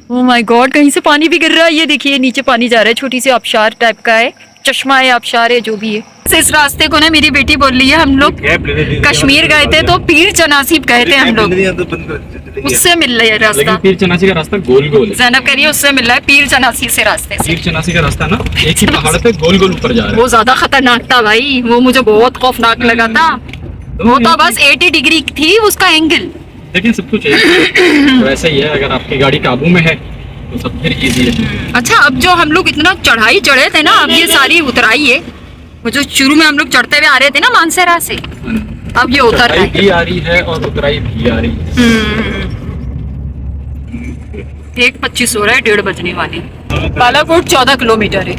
ओह माय गॉड, कहीं से पानी भी गिर रहा है। ये देखिए नीचे पानी जा रहा है, छोटी सी आबशार टाइप का है, चश्मा है, आबशार है, जो भी है। इस रास्ते को ना मेरी बेटी बोल रही है, हम लोग कश्मीर गए थे तो पीर चनासीब गए थे हम लोग, उससे मिल रहा है रास्ता। लेकिन पीर चनासी का रास्ता गोल गोल है। जैनब कह रही है उससे मिल रहा है, पीर चनासी से रास्ते से। पीर चनासी का रास्ता ना एक ही पहाड़ पे गोल गोल ऊपर जा रहा है। वो ज्यादा खतरनाक था भाई, वो मुझे बहुत खौफनाक लगा था। वो तो बस 80 डिग्री थी उसका एंगल। लेकिन सब कुछ वैसे ही है, अगर आपकी गाड़ी काबू में है तो सब फिर इजी है। अच्छा, अब जो हम लोग इतना चढ़ाई चढ़े थे ना, अब ये सारी उतराई है। वो जो शुरू में हम लोग चढ़ते हुए आ रहे थे ना मानसेरा से, अब ये उतर रहा भी आ रही है और उतराई भी आ रही है। 1:25 हो रहा है, 1:30 बजने वाले। बालाकोट 14 किलोमीटर है।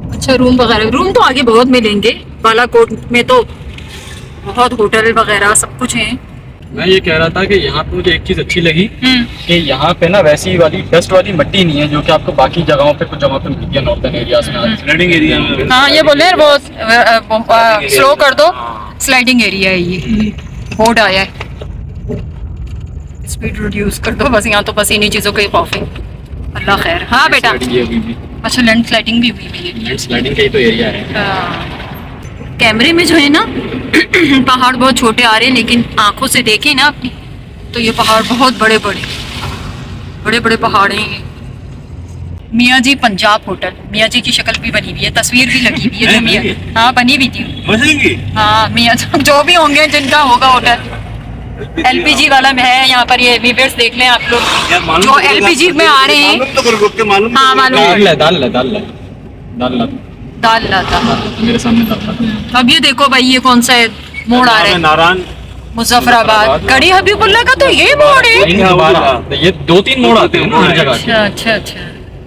अच्छा, रूम वगैरह, रूम तो आगे बहुत मिलेंगे। बालाकोट में तो बहुत होटल वगैरह सब कुछ है। मैं ये कह रहा था कि यहाँ पे मुझे एक चीज अच्छी लगी कि यहाँ पे ना वैसी वाली डस्ट वाली मिट्टी नहीं है जो कि आपको बाकी जगहों पे कुछ जगहों पे मिलती है नॉर्थन एरियाज में। स्लाइडिंग एरिया में। हाँ, ये बोले वो स्लो कर दो, स्लाइडिंग एरिया है ये, बोर्ड आया है, स्पीड रिड्यूस कर दो। बस यहाँ तो बस इन्हीं चीजों का ही खौफ है। अल्लाह खैर। हाँ बेटा, अच्छा लैंड स्लाइडिंग भी हुई है। लैंड स्लाइडिंग का ही तो एरिया है। कैमरे में जो है ना पहाड़ बहुत छोटे आ रहे हैं, लेकिन आंखों से देखें ना अपनी तो ये पहाड़ बहुत बड़े बड़े पहाड़ हैं ये। मियाँ जी पंजाब होटल, मियाँ जी की शक्ल भी बनी हुई है, तस्वीर भी लगी हुई है जो मियाँ, हाँ बनी हुई थी। हाँ मियाँ जो भी होंगे जिनका होगा होटल। LPG वाला में है यहाँ पर, ये व्यूअर्स देख लें आप लोग जो LPG में आ रहे हैं। हाँ मालूम, दाल लाता मेरे सामने दाल। अब ये देखो भाई, ये कौन सा मोड़ आ रहा है? नारायण मुजफ्फराबाद, गड़ी हबीबुल्ला का तो ये मोड़ है। ये 2-3 मोड़ आते हैं ना हर जगह। अच्छा,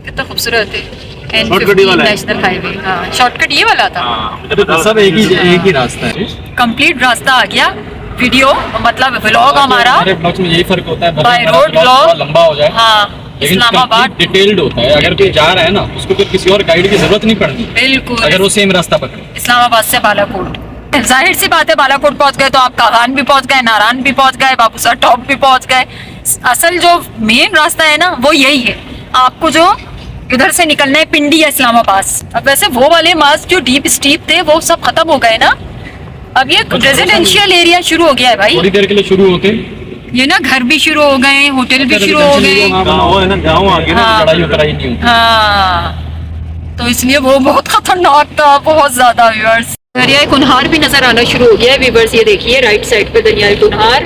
कितना खूबसूरत है। शॉर्टकट ही वाला है। नेशनल हाईवे, हाँ शॉर्टकट ये वाला था। सब एक ही रास्ता है। कंप्लीट रास्ता आ गया। वीडियो मतलब व्लॉग हमारा हमारे ब्लॉग्स में यही फर्क होता है, बाय रोड ब्लॉग लंबा हो जाए, हाँ इस्लामाबाद डिटेल्ड होता है। अगर कोई जा रहा है ना उसको फिर किसी और गाइड की जरूरत नहीं पड़ती, बिल्कुल, अगर वो सेम रास्ता पकड़े। इस्लामाबाद से बालाकोट, जाहिर सी बात है बालाकोट पहुंच गए तो आप कागान भी पहुंच गए, नारायण भी पहुंच गए, बाबूसर टॉप भी पहुंच गए। असल जो मेन रास्ता है ना वो यही है। आपको जो इधर से निकलना है पिंडी या इस्लामाबाद। अब वैसे वो वाले मार्क्स जो डीप स्टीप थे वो सब खत्म हो गए ना, अब ये रेजिडेंशियल एरिया शुरू हो गया है भाई। थोड़ी देर के लिए शुरू होके ये ना घर भी शुरू हो गए, होटल भी शुरू हो गए। हाँ, तो इसलिए वो बहुत खतरनाक था, बहुत ज्यादा। व्यूअर्स, दरियाई कुनहार भी नजर आना शुरू हो गया है। व्यूअर्स ये देखिए राइट साइड पे दरियाई कुनहार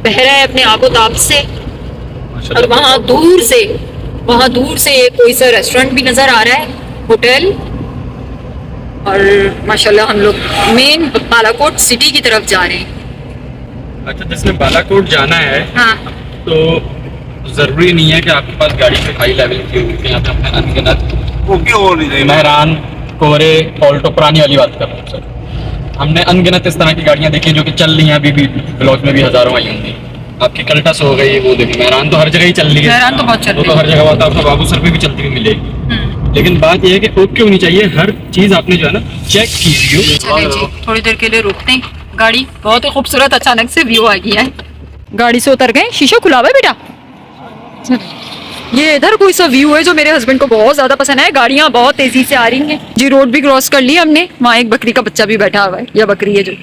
बह रहा है अपने आबोताब से, और वहाँ दूर से कोई सा रेस्टोरेंट भी नजर आ रहा है, होटल। और माशाल्लाह हम लोग मेन बालाकोट सिटी की तरफ जा रहे हैं। अच्छा, जिसने बालाकोट जाना है हाँ, तो जरूरी नहीं है कि आपके पास गाड़ी पे हाई लेवल की हो। यहाँ पे अपने अनगिनत ओके और नहीं मेहरान कोरे ऑल्टो पुरानी वाली बात कर रहा हूँ सर। हमने अनगिनत इस तरह की गाड़ियाँ देखी हैं जो कि चल रही हैं, अभी भी ब्लॉग में भी हजारों आई होंगी। आपकी कल्टस हो गई, वो देखिए मेहरान तो हर जगह ही चल रही है, मेहरान तो बहुत चल वो रही तो है। हर जगह बात आपको बाबू सर पे भी चलती हुई मिलेगी। लेकिन बात यह है कि ओके होनी चाहिए, हर चीज आपने जो है ना चेक कीजिए। चलिए जी, थोड़ी देर के लिए रोकते हैं गाड़ी। बहुत ही खूबसूरत अचानक से व्यू आ गया है। गाड़ी से उतर गए, शीशा खुला हुआ है बेटा। ये इधर कोई सा व्यू है जो मेरे हस्बैंड को बहुत ज्यादा पसंद है। गाड़ियां बहुत तेजी से आ रही हैं जी। रोड भी क्रॉस कर ली हमने। वहाँ एक बकरी का बच्चा भी बैठा हुआ है, या बकरी है जो।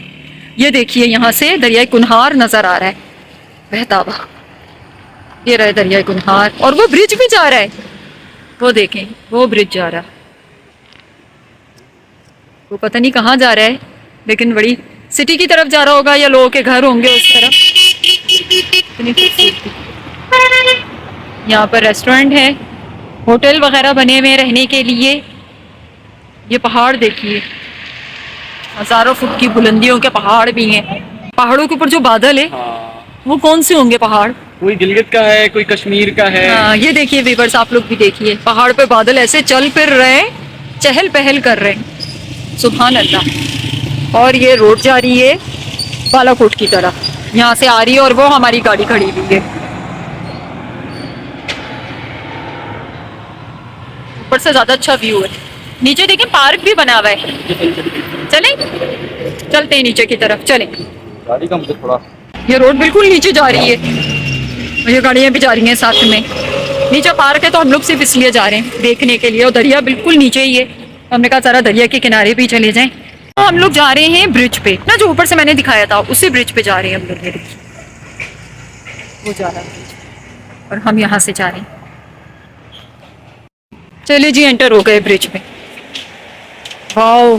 ये देखिए यहाँ से दरियाई कुन्हार नजर आ रहा है बहता हुआ। ये रहा दरियाई कुन्हार, और वो ब्रिज भी जा रहा है। वो देखें, वो ब्रिज जा रहा है। वो पता नहीं कहाँ जा रहा है, लेकिन बड़ी सिटी की तरफ जा रहा होगा, या लोगों के घर होंगे उस तरफ। इतनी खूबसूरती। यहाँ पर रेस्टोरेंट है, होटल वगैरह बने हुए हैं रहने के लिए। ये पहाड़ देखिए, हजारों फुट की बुलंदियों के पहाड़ भी हैं। पहाड़ों के ऊपर जो बादल है वो कौन से होंगे पहाड़? कोई गिलगित का है, कोई कश्मीर का है। हाँ, ये देखिए व्यूअर्स, आप लोग भी देखिए, पहाड़ पे बादल ऐसे चल फिर रहे हैं, चहल पहल कर रहे हैं। सुभान अल्लाह। और ये रोड जा रही है बालाकोट की तरफ, यहाँ से आ रही है, और वो हमारी गाड़ी खड़ी हुई है। ऊपर से ज्यादा अच्छा व्यू है। नीचे देखिए पार्क भी बना हुआ है। चलें, चलते हैं नीचे की तरफ, चलें। गाड़ी का मुझे थोड़ा, ये रोड बिल्कुल नीचे जा रही है, और ये गाड़ियां भी जा रही हैं साथ में। नीचे पार्क है तो हम लोग सिर्फ इसलिए जा रहे हैं देखने के लिए, और दरिया बिल्कुल नीचे ही है। हमने कहा सारा दरिया के किनारे भी चले जाएं। तो हम लोग जा रहे हैं ब्रिज पे ना, जो ऊपर से मैंने दिखाया था, उसी ब्रिज पे जा रहे हैं हम लोग। वो जा रहा है और हम यहाँ से जा रहे हैं। चलिए जी, एंटर हो गए ब्रिज में। वाओ,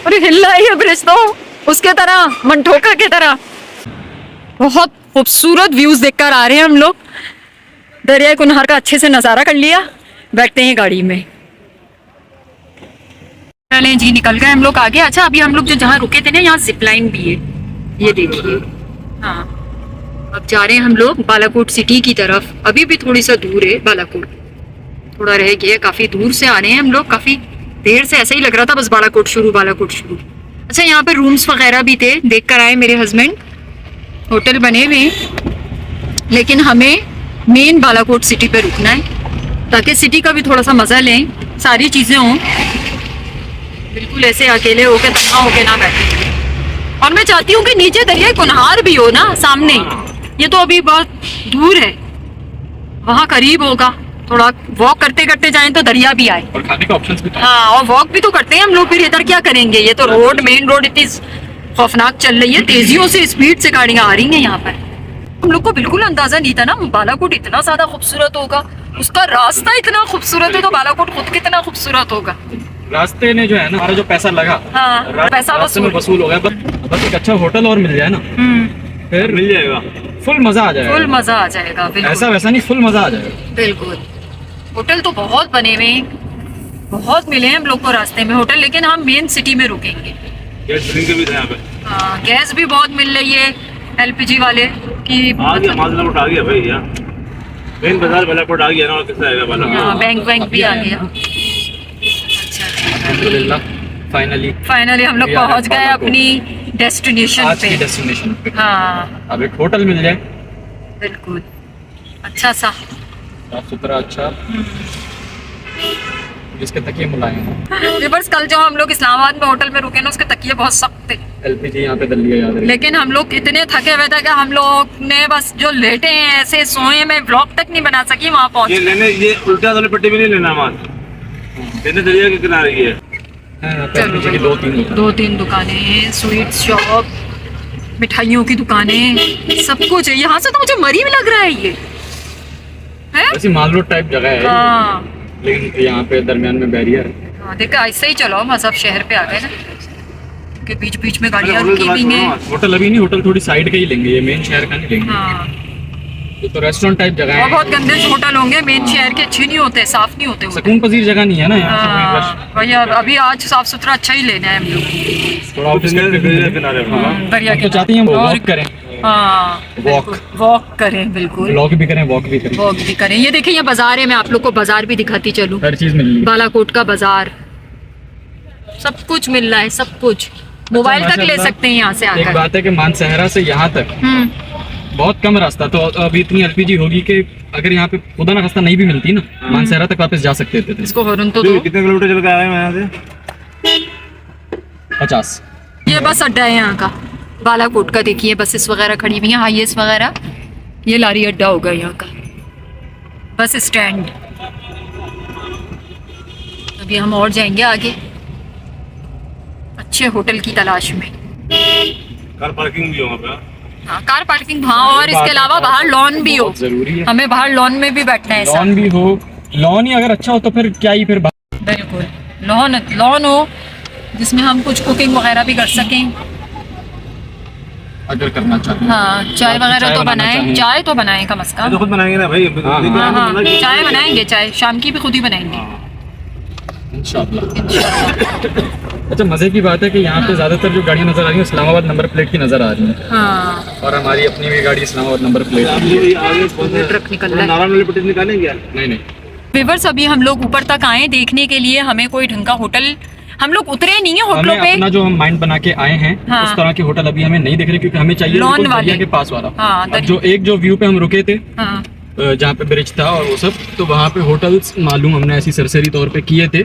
अरे हिल रहा है ये ब्रिज तो उसके तरह, मंठोका की तरह। बहुत खूबसूरत व्यूज देखकर आ रहे हैं हम लोग। दरिया कुन्हार का अच्छे से नजारा कर लिया, बैठते हैं गाड़ी में। चलें जी, निकल गए हम लोग आगे। अच्छा, अभी हम लोग जो जहाँ रुके थे ना, यहाँ जिपलाइन भी है, ये देखिए। हाँ, अब जा रहे हैं हम लोग बालाकोट सिटी की तरफ। अभी भी थोड़ी सा दूर है बालाकोट, थोड़ा रह गया, काफी दूर से आ रहे हैं हम लोग। काफी देर से ऐसा ही लग रहा था, बस बालाकोट शुरू, बालाकोट शुरू। अच्छा, यहाँ पे रूम्स वगैरह भी थे, देख कर आए मेरे हस्बैंड। होटल बने हुए हैं, लेकिन हमें मेन बालाकोट सिटी पे रुकना है, ताकि सिटी का भी थोड़ा सा मजा लें, सारी चीजें हों। बिल्कुल ऐसे अकेले होके तन्हा होके ना बैठे। और मैं चाहती हूँ कि नीचे दरिया कुन्हार भी हो ना सामने। ये तो अभी बहुत दूर है, वहाँ करीब होगा। थोड़ा वॉक करते करते जाएं तो दरिया भी आए, और खाने का ऑप्शंस भी तो। हाँ, और वॉक भी तो करते हैं हम लोग। फिर इधर क्या करेंगे? ये तो रोड, मेन रोड इतनी खौफनाक चल रही है, तेजियों से, स्पीड से गाड़ियां आ रही हैं यहाँ पर। हम लोग को बिल्कुल अंदाजा नहीं था ना बालाकोट इतना ज्यादा खूबसूरत होगा। उसका रास्ता इतना खूबसूरत है, तो बालाकोट खुद कितना खूबसूरत होगा। रास्ते ने जो है ना, हमारा जो पैसा लगा, हाँ, पैसा रास्ते में वसूल हो गया। बस एक अच्छा होटल और मिल जाए ना, फिर मिल जाएगा, फुल मजा आ जाएगा। फुल मजा आ जाएगा, बिल्कुल। ऐसा वैसा नहीं, फुल मजा आ जाएगा। बिल्कुल। होटल तो बहुत बने हुए हैं, बहुत मिले हैं हम लोग को रास्ते में होटल, लेकिन हम मेन सिटी में रुकेंगे। गैस ड्रिंक भी था यहाँ पे। हाँ, गैस भी बहुत मिल रही है LPG वाले की। आ गया, बालाकोट आ गया भाई यार। मेन बाजार बालाकोट आ गया ना, और किससे आएगा बालाकोट? हाँ, बैंक भी आ गया। अल्हम्दुलिल्लाह, फाइनली हम लोग We are पहुंच at गए बालाकोट। अपनी डेस्टिनेशन आज की पे। डेस्टिनेशन पे। हाँ, अब एक होटल मिल जाए, बिल्कुल अच्छा सा, साफ सुथरा, अच्छा, जिसके तकिए मुलायम हो। ये बस कल जो हम लोग इस्लामाबाद में होटल में रुके ना, उसके तकिए बहुत सख्त थे। LPG यहाँ पे दलिया याद रहे। लेकिन हम लोग इतने थके हुए थे कि हम लोग ने बस जो लेटे हैं ऐसे सोए, में व्लॉग तक नहीं बना सकी वहाँ ये पहुँच। लेने, ये उल्टा वाली पट्टी भी नहीं लेना माल, लेने दरिया के किनारे की है। यहाँ पे LPG की 2-3 दो तीन दुकानें हैं, स्वीट शॉप, मिठाइयों की दुकानें, सब कुछ है। यहाँ से तो मुझे मरी भी लग रहा है ये है। ऐसी माल रोड टाइप जगह है, हाँ, लेकिन यहाँ पे दरमियान में बैरियर है। हाँ, देखो ऐसे ही चलो, मजहब शहर पे आ गए ना, के बीच बीच में गाड़ियाँ होटल रुकी के हुई पास हैं। करो होटल अभी नहीं, होटल थोड़ी साइड का ही लेंगे, ये मेन शहर का नहीं लेंगे। हाँ, ये तो रेस्टोरेंट टाइप जगह और है। बहुत गंदे होटल होंगे, मेन शहर के अच्छे नहीं होते, साफ नहीं होते वो। सुकून पसीर जगह नहीं है ना यहाँ से। हाँ, भैया अभी आज साफ सुथरा अच्छा ही लेना है हम लोग। थोड़ा दरिया के किनारे दरिया हम के तो चाहते हैं और- वॉक करें, हाँ, वॉक, वॉक करें, बिल्कुल व्लॉग भी करें, वॉक भी करें, वॉक भी करें। ये देखिए, ये बाजार है, मैं आप लोग को बाजार भी दिखाती चलूँ। हर चीज मिल रही है। बालाकोट का बाजार, सब कुछ मिल रहा है, सब कुछ। मोबाइल तक ले माशाल्लाह। सकते हैं यहाँ से एक आकर। बात है कि मानसहरा से यहाँ तक बहुत कम रास्ता, तो अभी इतनी एलपीजी होगी कि अगर यहाँ पे खुदा ना खास्ता नहीं भी मिलती ना, मानसहरा तक वापस जा सकते थे। इसको हॉर्न तो दो। कितने किलोमीटर चल के आए हैं यहाँ से? 50। ये बस अड्डा है यहाँ का, बालाकोट का। देखिए बसेस वगैरह खड़ी हुई हैं, हाईएस वगैरह। ये लारी अड्डा होगा यहाँ का, बस स्टैंड। अभी हम और जाएंगे आगे अच्छे होटल की तलाश में। कार पार्किंग भी होगा पे। हाँ, कार पार्किंग। हाँ, और इसके अलावा बाहर लॉन भी हो, बहुत जरूरी है। हमें बाहर लॉन में भी बैठना है। लॉन भी हो, लॉन ही अगर अच्छा हो तो फिर क्या ही फिर बिल्कुल, लॉन लॉन हो जिसमें हम कुछ कुकिंग वगैरह भी कर सकें। अगर करना चाहें। हाँ, चाय वगैरह चाय तो बनाना बनाएं, चाहें। चाय तो बनाएं कम से तो कम। खुद बनाएंगे ना भाई। हाँ हाँ, चाय बनाएंगे, चाय शाम की भी खुद ही बनाएंगे इंशाल्लाह। अच्छा, मजे की बात है कि यहाँ पे ज्यादातर जो गाड़ियाँ नजर आ रही हैं इस्लामाबाद नंबर प्लेट की नजर आ रही हैं, हाँ। और हमारी अपनी भी गाड़ी इस्लामाबाद नंबर प्लेट की है। ट्रक निकल रहा है। नारायण वाली पट्टी निकालेंगे क्या? नहीं। व्यूअर्स, अभी हम लोग ऊपर तक आए देखने के लिए, हमें कोई ढंग का होटल, हम लोग उतरे नहीं है होटलों हमें पे। अपना जो हम माइंड बना के आए हैं हाँ। उस तरह के होटल अभी हमें नहीं दिख रहे, क्योंकि हमें चाहिए लॉन बिल्कुल वाले। दरिया के पास वाला। हाँ, अब जो एक जो व्यू पे हम रुके थे, हाँ। जहाँ पे ब्रिज था और वो सब, तो वहाँ पे होटल्स मालूम हमने ऐसी सरसरी तौर पे किए थे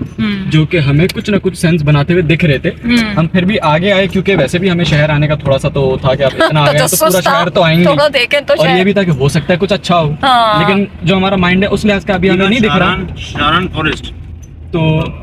जो कि हमें कुछ ना कुछ सेंस बनाते हुए दिख रहे थे। हम फिर भी आगे आए, क्योंकि वैसे भी हमें शहर आने का थोड़ा सा तो था कि आप इतना आ गए तो पूरा शहर तो आएंगे, थोड़ा देखें तो और ये शहर। भी था कि हो सकता है कुछ अच्छा हो। हाँ। लेकिन जो हमारा माइंड है उस लिहाज का अभी हमें नहीं दिख रहा, शारान फॉरेस्ट। तो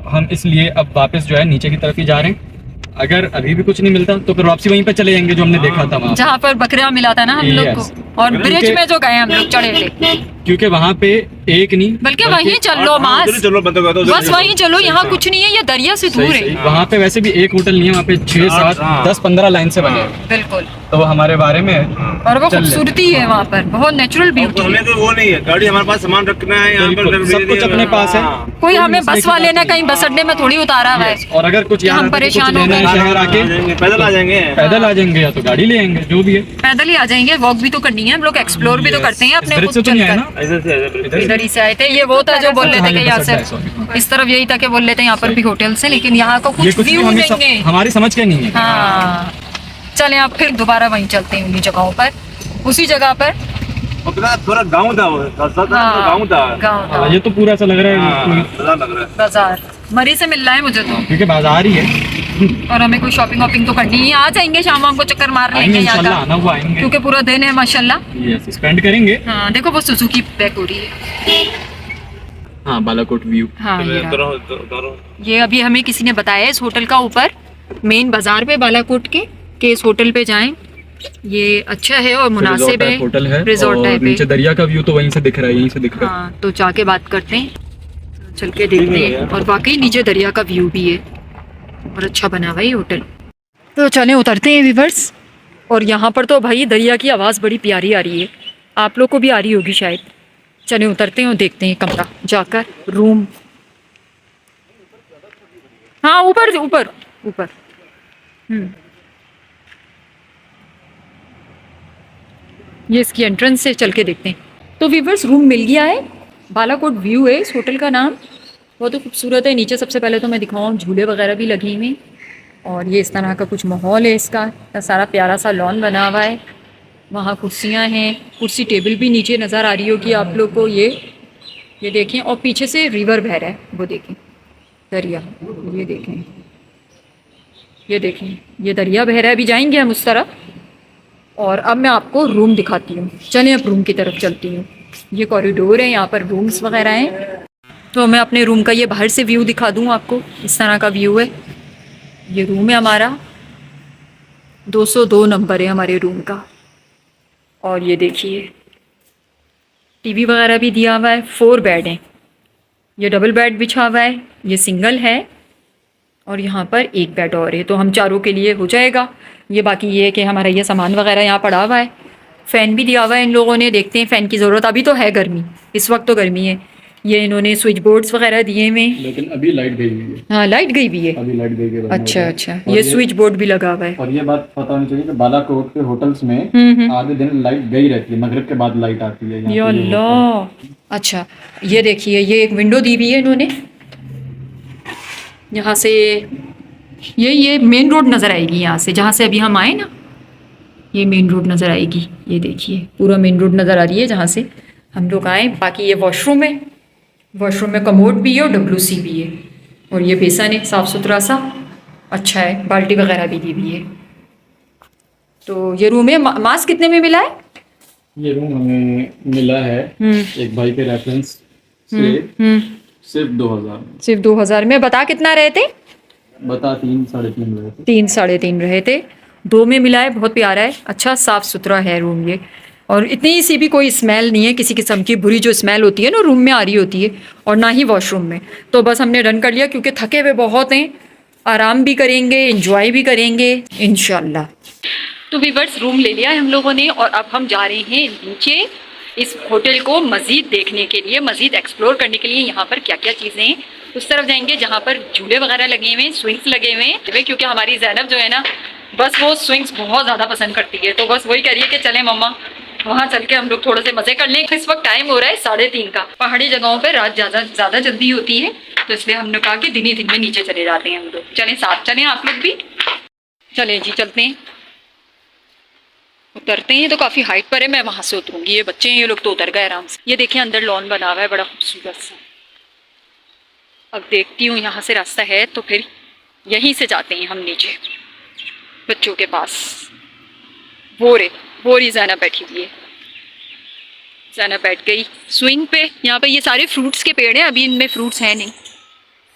हम इसलिए अब वापस जो है नीचे की तरफ ही जा रहे हैं। अगर अभी भी कुछ नहीं मिलता तो फिर वापसी वहीं पे चले जाएंगे जो हमने देखा था वहाँ पे। जहाँ पर बकरा मिला था ना हम लोग Yes. को, और ब्रिज क्योंकि- में जो गए हम लोग चढ़े थे, क्योंकि वहाँ पे एक नहीं बल्कि वहीं चल लो मास, चलो बंद कर दो। बस वहीं चलो, यहाँ कुछ नहीं है, ये दरिया से दूर है। वहाँ पे वैसे भी एक होटल नहीं है, वहाँ पे 6, 7, हाँ। 10, 15 लाइन से बने हैं। बिल्कुल, तो वो हमारे बारे में है। और वो चल ले। खूबसूरती है वहाँ पर, बहुत नेचुरल ब्यूटी है। हमें तो वो नहीं है, गाड़ी हमारे पास सामान रखना है यहाँ बिल्कुल, पर, सब कुछ अपने पास है। हाँ। कोई हमें मसले बस की वाले बात ने नहीं। कहीं बस अड्डे में थोड़ी उतारा हुआ है। और अगर कुछ कि हम यहाँ पे कुछ परेशान हो लेना है गए। शहर आके, पैदल आ जाएंगे। पैदल आ जाएंगे या तो गाड़ी ले आएंगे, जो भी है। पैदल ही आ जाएंगे, वॉक भी तो करनी है, हम लोग एक्सप्लोर भी तो करते हैं अपने ब्रिज खुद से तो नहीं आए चलकर। ना? ऐसे से ऐसे इधर ही से आए थे, ये वो था जो बोल रहे थे कि यहाँ से हाँ, इस तरफ यही था कि बोल रहे थे यहाँ पर भी होटल्स हैं, लेकिन यहाँ का ये कुछ कुछ भी व्यू नहीं है। हमारी समझ के नहीं है। हाँ, चलें आप फिर दोबारा वहीं चलते हैं, उन्हीं जगहों पर, उसी जगह पर। थोड़ा गाँव था वो, गाँव था। गाँव था, हाँ, ये तो पूरा ऐसा लग रहा है हाँ, कोई- मजा लग रहा है। बाजार मरी से मिल रहा है मुझे तो, क्योंकि बाजार ही है। और हमें कोई शॉपिंग वॉपिंग तो करनी है। आ जाएंगे शाम वाम को, चक्कर मार आएंगे लेंगे यहाँ इंशाल्लाह, का, आना हुआ आएंगे। क्योंकि पूरा दिन है माशाल्लाह। यस, स्पेंड करेंगे। हाँ, देखो वो सुजुकी पैक हो रही है। हाँ, बालाकोट व्यू। हाँ, ये रहा। उतारो। ये अभी हमें किसी ने बताया इस होटल का ऊपर मेन बाजार पे बालाकोट के इस होटल पे जाएं, ये अच्छा है और मुनासिब है। होटल है, रिजॉर्ट और टाइप नीचे है। दरिया का व्यू तो वहीं से दिख रहा है, यहीं से दिख रहा है। हाँ, तो जाके बात करते हैं, चल के देखते हैं। और वाकई नीचे दरिया का व्यू भी है और अच्छा बना हुआ है ये होटल। तो चलें उतरते हैं व्यूअर्स। और यहाँ पर तो भाई दरिया की आवाज़ बड़ी प्यारी आ रही है, आप लोग को भी आ रही होगी शायद। चलें उतरते हैं और देखते हैं कमरा जाकर, रूम। हाँ, ऊपर ऊपर ऊपर। ये इसकी एंट्रेंस से चल के देखते हैं। तो व्यूअर्स, रूम मिल गया है, बालाकोट व्यू है इस होटल का नाम, बहुत ही खूबसूरत है। नीचे सबसे पहले तो मैं दिखाऊँ, झूले वगैरह भी लगे हुए हैं, और ये इस तरह का कुछ माहौल है इसका, सारा प्यारा सा लॉन बना हुआ है। वहाँ कुर्सियाँ हैं, कुर्सी टेबल भी नीचे नज़र आ रही होगी आप लोग को। ये देखें, और पीछे से रिवर बह रहा है, वो देखें दरिया, ये देखें, ये देखें, ये दरिया बह रहा है। अभी जाएंगे हम उस तरफ, और अब मैं आपको रूम दिखाती हूँ। चलें अब रूम की तरफ चलती हूँ। ये कॉरिडोर है, यहाँ पर रूम्स वगैरह हैं। तो मैं अपने रूम का ये बाहर से व्यू दिखा दूँ आपको, इस तरह का व्यू है। ये रूम है हमारा, 202 नंबर है हमारे रूम का। और ये देखिए, टीवी वगैरह भी दिया हुआ है, 4 बेड हैं। ये डबल बेड बिछा हुआ है, ये सिंगल है, और यहाँ पर एक बेड और है, तो हम चारों के लिए हो जाएगा। ये बाकी ये है कि हमारा ये सामान वगैरह यहाँ पड़ा हुआ है। फ़ैन भी दिया हुआ है इन लोगों ने, देखते हैं फ़ैन की ज़रूरत, अभी तो है गर्मी, इस वक्त तो गर्मी है। ये इन्होंने स्विच बोर्ड्स वगैरह दिए हुए हैं। लेकिन अभी लाइट गई हुई है। हाँ, लाइट गई भी है। अभी लाइट गई है। अच्छा अच्छा, ये स्विच बोर्ड भी लगा हुआ है। और ये बात पता होनी चाहिए कि बालाकोट के होटल्स में आधे दिन लाइट गई रहती है, मगरिब के बाद लाइट आती है। या अल्लाह, अच्छा, ये देखिए, ये एक विंडो दी हुई है इन्होंने, यहाँ से ये मेन रोड नज़र आएगी यहाँ से, जहाँ से अभी हम आए ना, ये मेन रोड नज़र आएगी। ये देखिए पूरा मेन रोड नज़र आ रही है जहाँ से हम लोग आए। बाकी ये वॉशरूम है, वॉशरूम में कमोड भी है और WC भी है, और ये बेसन है साफ़ सुथरा सा, अच्छा है, बाल्टी वगैरह भी दी हुई है। तो ये रूम है। मास्क कितने में मिला है? ये रूम हमें मिला है एक भाई के रेफरेंस से सिर्फ 2000 में। सिर्फ 2000 में। बता कितना रहे थे? बता 3-3.5 रहे थे। 3-3.5 रहे थे, 2 में मिला है। बहुत प्यारा है, अच्छा साफ़ सुथरा है रूम ये, और इतनी सी भी कोई स्मेल नहीं है किसी किस्म की बुरी जो स्मेल होती है ना रूम में आ रही होती है, और ना ही वॉशरूम में। तो बस हमने डन कर लिया क्योंकि थके हुए बहुत हैं, आराम भी करेंगे, एंजॉय भी करेंगे इंशाल्लाह। तो वीवर्स रूम ले लिया है हम लोगों ने, और अब हम जा रहे हैं नीचे इस होटल को मज़ीद देखने के लिए, मज़ीद एक्सप्लोर करने के लिए। यहाँ पर क्या क्या चीज़ें हैं उस तरफ जाएंगे जहाँ पर झूले वगैरह लगे हुए हैं, स्विंग्स लगे हुए हैं, क्योंकि हमारी ज़ैनब जो है ना बस वो स्विंग्स बहुत ज़्यादा पसंद करती है। तो बस वही कह रही है कि चलें मम्मा वहाँ चल के हम लोग थोड़े से मज़े कर लें। इस वक्त टाइम हो रहा है 3:30 का। पहाड़ी जगहों पर रात ज़्यादा जल्दी होती है, तो इसलिए हमने कहा कि दिन ही दिन में नीचे चले जाते हैं हम लोग। चलें साथ चलें, आप लोग भी चलें जी, चलते हैं। उतरते हैं तो काफ़ी हाइट पर है, मैं वहाँ से उतरूँगी। ये बच्चे हैं, ये लोग तो उतर गए आराम से। ये देखिए अंदर लॉन बना हुआ है बड़ा खूबसूरत सा। अब देखती हूँ यहाँ से रास्ता है तो फिर यहीं से जाते हैं हम नीचे बच्चों के पास। वो रही ज़ैनब बैठी हुई है, ज़ैनब बैठ गई स्विंग पे। यहाँ पे ये सारे फ्रूट्स के पेड़ हैं, अभी इनमें फ्रूट्स हैं नहीं।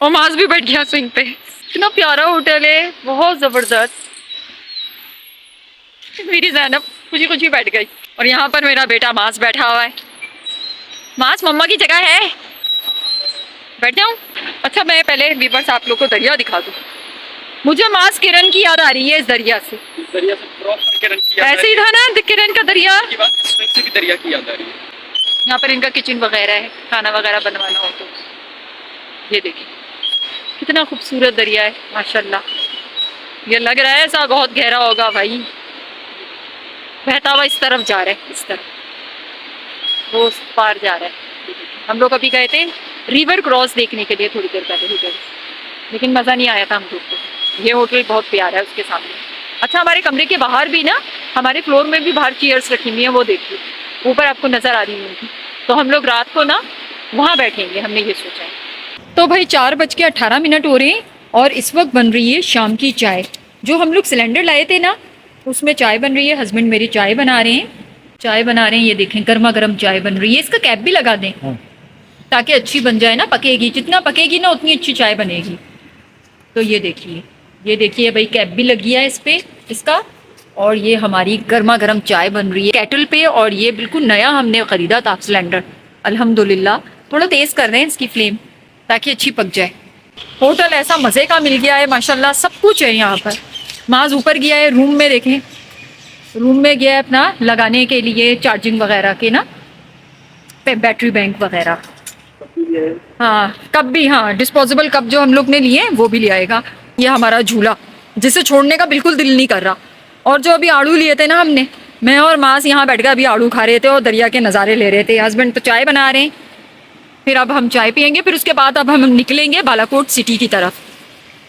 और माज भी बैठ गया स्विंग पे। इतना प्यारा होटल है, बहुत ज़बरदस्त। मेरी ज़ैनब खुशी खुशी बैठ गई, और यहाँ पर मेरा बेटा मास बैठा हुआ है। मास मम्मा की जगह है, बैठ जाऊँ? अच्छा मैं पहले वीवर्स आप लोग को दरिया दिखा दूँ। मुझे मास किरण की याद आ रही है इस दरिया से। दरिया से प्रॉपर किरण की याद ऐसे ही था ना किरण का दरिया। की बात, स्विंग से भी दरिया की याद आ रही है। यहाँ पर इनका किचन वगैरह है, खाना वगैरह बनवाना हो तो। ये देखिए कितना खूबसूरत दरिया है माशाल्लाह। ये लग रहा है ऐसा बहुत गहरा होगा भाई। बहता हुआ इस तरफ जा रहा है, इस तरफ वो उस पार जा रहा है। हम लोग अभी गए थे रिवर क्रॉस देखने के लिए थोड़ी देर पहले होटल, लेकिन मज़ा नहीं आया था हम लोग को। ये होटल बहुत प्यारा है उसके सामने। अच्छा हमारे कमरे के बाहर भी ना, हमारे फ्लोर में भी बाहर चेयर्स रखी हुई हैं, वो देखिए ऊपर आपको नज़र आ रही होंगी। तो हम लोग रात को ना वहाँ बैठेंगे, हमने ये सोचा है। तो भाई 4:18 हो रहे हैं, और इस वक्त बन रही है शाम की चाय। जो हम लोग सिलेंडर लाए थे ना उसमें चाय बन रही है। हस्बैंड मेरी चाय बना रहे हैं, ये देखें गर्मा गर्म चाय बन रही है। इसका कैप भी लगा दें ताकि अच्छी बन जाए ना, पकेगी जितना पकेगी ना उतनी अच्छी चाय बनेगी। तो ये देखिए भाई कैप भी लगी है इस पे इसका, और ये हमारी गर्मा गर्म चाय बन रही है केटल पे। और ये बिल्कुल नया हमने ख़रीदा था सिलेंडर, अल्हम्दुलिल्लाह। थोड़ा तेज़ कर दें इसकी फ्लेम ताकि अच्छी पक जाए। होटल ऐसा मज़े का मिल गया है माशाल्लाह, सब कुछ है यहाँ पर। माज ऊपर गया है रूम में, देखें रूम में गया है अपना लगाने के लिए चार्जिंग वगैरह के ना, बैटरी बैंक वगैरह। हाँ कप भी, हाँ डिस्पोजेबल कप जो हम लोग ने लिए वो भी ले आएगा। ये हमारा झूला जिसे छोड़ने का बिल्कुल दिल नहीं कर रहा। और जो अभी आड़ू लिए थे ना हमने, मैं और मास यहाँ बैठ कर अभी आड़ू खा रहे थे और दरिया के नज़ारे ले रहे थे। हस्बैंड तो चाय बना रहे हैं, फिर अब हम चाय पियेंगे, फिर उसके बाद अब हम निकलेंगे बालाकोट सिटी की तरफ।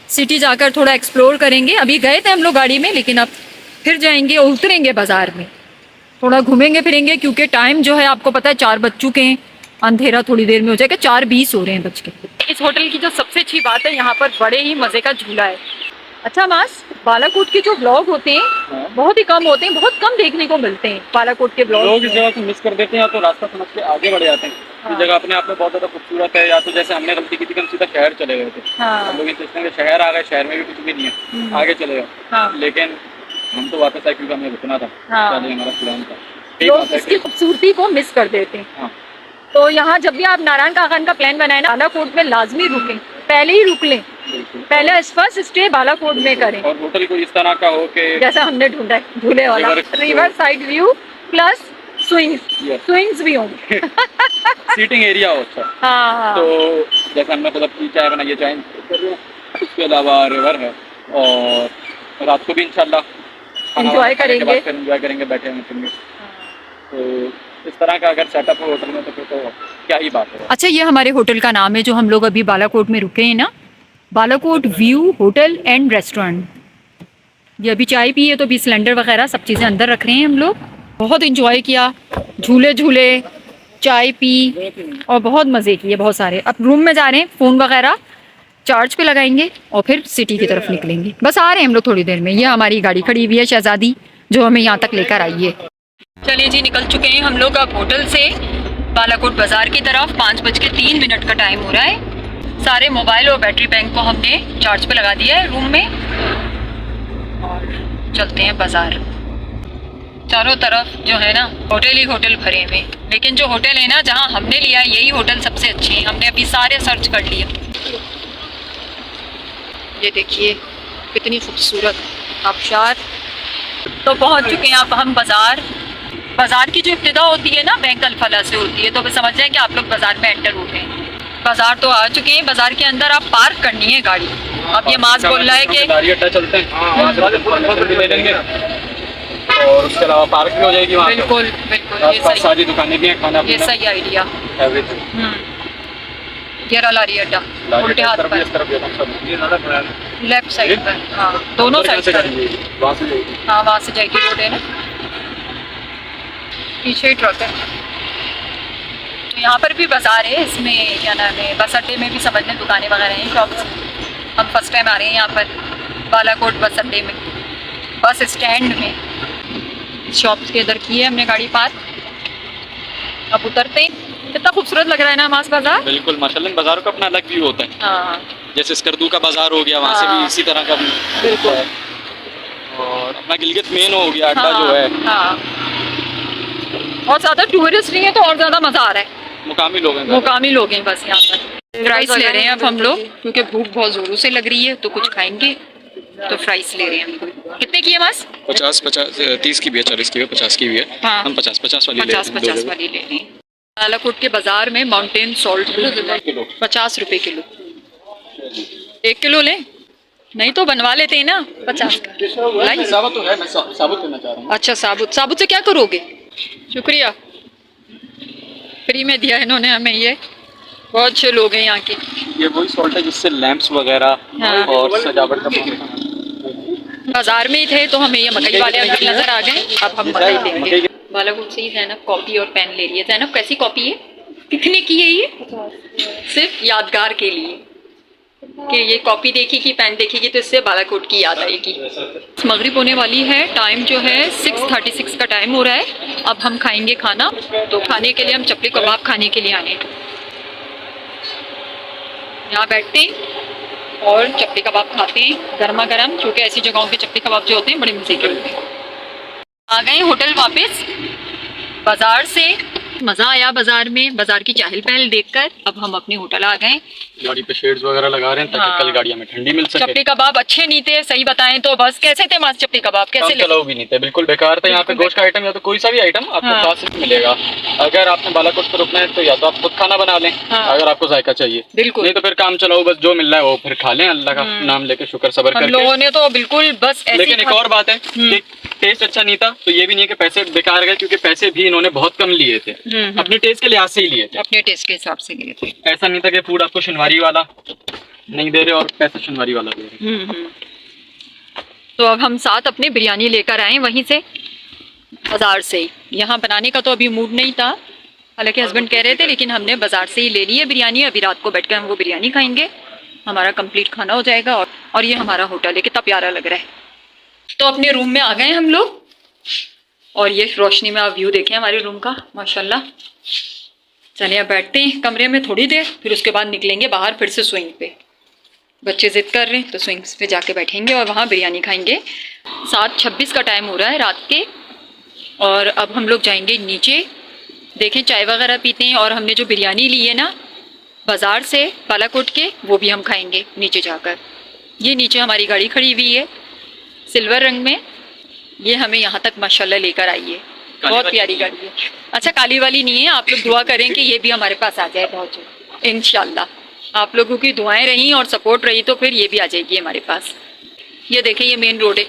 सिटी जाकर थोड़ा एक्सप्लोर करेंगे। अभी गए थे हम लोग गाड़ी में, लेकिन अब फिर जाएंगे और उतरेंगे बाज़ार में, थोड़ा घूमेंगे फिरेंगे, क्योंकि टाइम जो है आपको पता है 4 बज चुके हैं, अंधेरा थोड़ी देर में हो जाएगा, 4:20 हो रहे हैं बज के। इस होटल की जो सबसे अच्छी बात है यहाँ पर बड़े ही मज़े का झूला है। अच्छा मास, बालाकोट के जो ब्लॉग होते हैं बहुत ही कम होते हैं, बहुत कम देखने को मिलते हैं बालाकोट के ब्लॉग। लोग इस जगह को मिस कर देते हैं, या तो रास्ता समझ के आगे बढ़ जाते हैं। हाँ। ये जगह अपने आप में बहुत ज़्यादा खूबसूरत है, या तो जैसे हमने गलती की थी कि हम सीधा शहर चले गए थे। हाँ। हम लोग सोचते हैं कि शहर आ गए, शहर में भी कुछ भी नहीं है, आगे चले गए। हाँ। लेकिन हम तो वापस आए क्योंकि हमें रुकना था। हाँ। हमारा प्लान था। लोग इसकी खूबसूरती को मिस कर देते हैं। हाँ। तो यहाँ जब भी आप नारायण कागन का प्लान बनाए ना, बालाकोट में लाजमी रुकें, पहले ही रुक लें, पहले फर्स्ट स्टे बालाकोट में करें। और होटल को इस तरह का हो कि जैसा हमने ढूंढा है, झूले वाला river side view plus swings भी होंगे। सीटिंग एरिया हो अच्छा। हाँ। तो जैसे हमने खुद अपनी चाय बनाई है, चाय उसके अलावा रिवर है, और रात को भी इंशाल्लाह एंजॉय करेंगे बैठे हैं। तो इस तरह का अगर सेटअप हो होटल में तो फिर तो क्या ही बात है। अच्छा ये हमारे होटल का नाम है जो हम लोग अभी बालाकोट में रुके हैं ना, Balakot view hotel and restaurant. ये अभी चाय पी है तो अभी सिलेंडर वगैरह सब चीज़ें अंदर रख रहे हैं हम लोग। बहुत इंजॉय किया, झूले झूले, चाय पी और बहुत मज़े किए बहुत सारे। अब रूम में जा रहे हैं, फ़ोन वगैरह चार्ज पे लगाएंगे और फिर सिटी की तरफ निकलेंगे। बस आ रहे हैं हम लोग थोड़ी देर में। ये हमारी गाड़ी खड़ी हुई है शहजादी, जो हमें यहाँ तक लेकर आई है। चलिए जी, निकल चुके हैं हम लोग अब होटल से बालाकोट बाज़ार की तरफ। 5:03 का टाइम हो रहा है। सारे मोबाइल और बैटरी बैंक को हमने चार्ज पे लगा दिया है रूम में और चलते हैं बाज़ार। चारों तरफ जो है ना होटल ही होटल भरे हुए, लेकिन जो होटल है ना जहाँ हमने लिया है यही होटल सबसे अच्छे हैं। हमने अभी सारे सर्च कर लिए। ये देखिए कितनी खूबसूरत आबशार। तो पहुँच चुके हैं अब हम बाज़ार। बाज़ार की जो इब्तिदा होती है ना बैंक अल-फलाह से होती है, तो फिर समझ जाए कि आप लोग बाज़ार में एंटर हो गए। बाज़ार तो आ चुके हैं। बाज़ार के अंदर आप पार्क करनी है गाड़ी। अब ये मास बोल रहा है कि अड्डा चलते हैं, ले लेंगे और उसके अलावा पार्क भी हो जाएगी वहाँ पे। बिल्कुल बिल्कुल, ये आसपास सही, सारी दुकानें भी हैं, खाना ये पीना सही आइडिया। एवरीथिंग। ये रहा लारी अड्डा, उल्टे हाथ पर, इस तरफ भी है, सब ये ज़्यादा बड़ा है। लेफ्ट साइड पर। हाँ, दोनों साइड पर। वहाँ से जाएगी। हाँ, वहाँ से जाएगी रोड है ना, पीछे ही ट्रक है। तो यहाँ पर भी बाज़ार है। इसमें क्या नाम है, बस अड्डे में भी समझ लें दुकानें वगैरह हैं, शॉप्स। हम फर्स्ट टाइम आ रहे हैं यहाँ पर बालाकोट बस अड्डे में, बस स्टैंड में। शॉप्स के इधर की है हमने गाड़ी पार्क। अब उतरते हैं। कितना खूबसूरत लग रहा है ना हमास बाज़ार। बिल्कुल माशाल्लाह। बाज़ारों का अपना अलग व्यू होता है। हाँ जैसे स्कर्दू का बाज़ार हो गया, वहाँ से भी हाँ। इसी तरह का भी बिल्कुल। है। और अपना गिलगित मेन हो गया अड्डा जो है, हाँ, और ज़्यादा टूरिस्ट नहीं है तो और ज़्यादा मज़ा आ रहा है। मुकामी लोग हैं। मुकामी लोग हैं बस यहाँ पर। फ्राइज ले रहे हैं अब हम लोग, क्योंकि भूख बहुत ज़ोरों से लग रही है तो कुछ खाएंगे, तो फ्राइज ले रहे हैं हम। कितने की है मास? 50 30 की भी है, 40 की भी है, 50 की भी है। हाँ। हम 50 वाली ले रहे हैं। 50 वाली ले रहे हैं। बालाकोट के बाजार में माउंटेन सॉल्ट 50 रुपए किलो। 1 किलो लें? नहीं तो बनवा लेते हैं ना 50 का। लाइए। साबुत तो है, मैं साबुत करना चाह रहा हूँ। अच्छा, साबुत। साबुत से क्या करोगे? शुक्रिया, फ्री में दिया इन्होंने हमें। ये बहुत अच्छे लोग हैं यहाँ के। ये वही सॉल्ट है जिससे लैंप्स वगैरह हाँ। और सजावट का बाजार में ही थे तो हमें ये मकई वाले अंकल नजर आ गए। अब हम मकई लेंगे। बालाकोट से ही ज़ैनब कॉपी और पेन ले रही है। ज़ैनब कैसी कॉपी है? कितने की है ये? सिर्फ यादगार के लिए कि ये कॉपी देखेगी, पेन देखेगी तो इससे बालाकोट की याद आएगी। मगरिब होने वाली है। टाइम जो है 6:36 का टाइम हो रहा है। अब हम खाएंगे खाना। तो खाने के लिए हम चपली कबाब खाने के लिए आए। यहाँ बैठते हैं और चपली कबाब खाते हैं गर्मा गर्म, क्योंकि ऐसी जगहों के चपली कबाब जो होते हैं बड़े मज़े के होते हैं। आ गए होटल वापस बाज़ार से। मज़ा आया बाज़ार में, बाज़ार की चहल पहल देखकर। अब हम अपने होटल आ गए। गाड़ी पे शेड्स वगैरह लगा रहे हैं ताकि हाँ। कल गाड़ियाँ में ठंडी मिल सके। चपली कबाब अच्छे नहीं थे, सही बताएं तो। बस कैसे थे मास चपली कबाब? कैसे लगे? चलाओ भी नहीं थे, बिल्कुल बेकार था। यहाँ पे बिल्कुल गोश्त का आइटम या तो कोई सा भी आइटम आपको हाँ। खास नहीं मिलेगा। अगर आपने बालाकोट पर रुकना है तो या तो आप खुद खाना बना लें, हाँ। अगर आपको जायका चाहिए। बिल्कुल। नहीं तो फिर काम चलाओ, बस जो मिल रहा है वो फिर खा लें, अल्लाह का नाम लेके शुक्र सब्र हम करके। लोगों ने तो बिल्कुल बस ऐसे लेकिन एक और बात है कि टेस्ट अच्छा नहीं था, तो ये भी नहीं है कि पैसे बेकार गए, क्योंकि पैसे भी इन्होंने बहुत कम लिए थे। अपने टेस्ट के लिहाज से ही लिए थे। अपने टेस्ट के हिसाब से लिए थे। ऐसा नहीं था कि फूड आपको शनवारी वाला नहीं दे रहे और पैसे शनवारी वाला दे रहे। तो अब हम साथ अपने बिरयानी लेकर आए वहीं से, बाज़ार से ही। यहाँ बनाने का तो अभी मूड नहीं था, हालांकि हस्बैंड कह रहे थे, लेकिन हमने बाज़ार से ही ले ली है बिरयानी। अभी रात को बैठकर हम वो बिरयानी खाएंगे, हमारा कंप्लीट खाना हो जाएगा। और ये हमारा होटल है, कितना प्यारा लग रहा है। तो अपने रूम में आ गए हम लोग, और ये रोशनी में आप व्यू देखें हमारे रूम का, माशाल्लाह। चलिए अब बैठते हैं कमरे में थोड़ी देर, फिर उसके बाद निकलेंगे बाहर फिर से स्विंग पे। बच्चे जिद कर रहे हैं तो स्विंग्स पे जाके बैठेंगे और वहाँ बिरयानी खाएंगे। 7:26 का टाइम हो रहा है रात के, और अब हम लोग जाएंगे नीचे। देखें चाय वगैरह पीते हैं, और हमने जो बिरयानी ली है ना बाज़ार से बालाकोट के, वो भी हम खाएंगे नीचे जाकर। ये नीचे हमारी गाड़ी खड़ी हुई है सिल्वर रंग में। ये हमें यहाँ तक माशाल्लाह लेकर आई है, बहुत प्यारी गाड़ी है। अच्छा, काली वाली नहीं है। आप लोग दुआ करें कि ये भी हमारे पास आ जाए बहुत जल्द इंशाल्लाह। आप लोगों की दुआएं रही और सपोर्ट रही तो फिर ये भी आ जाएगी हमारे पास। ये देखें, ये मेन रोड है।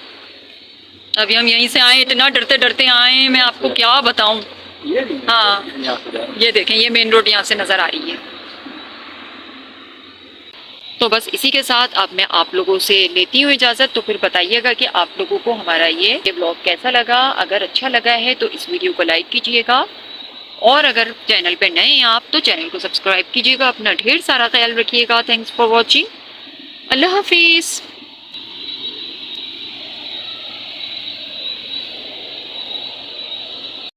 अभी हम यहीं से आए, इतना डरते डरते आए, मैं आपको क्या बताऊं। हाँ, ये देखें, ये मेन रोड यहाँ से नज़र आ रही है। तो बस इसी के साथ अब मैं आप लोगों से लेती हूँ इजाज़त। तो फिर बताइएगा कि आप लोगों को हमारा ये ब्लॉग कैसा लगा। अगर अच्छा लगा है तो इस वीडियो को लाइक कीजिएगा, और अगर चैनल पे नए हैं आप तो चैनल को सब्सक्राइब कीजिएगा। अपना ढेर सारा ख्याल रखिएगा। Thanks for watching. अल्लाह हाफिज़।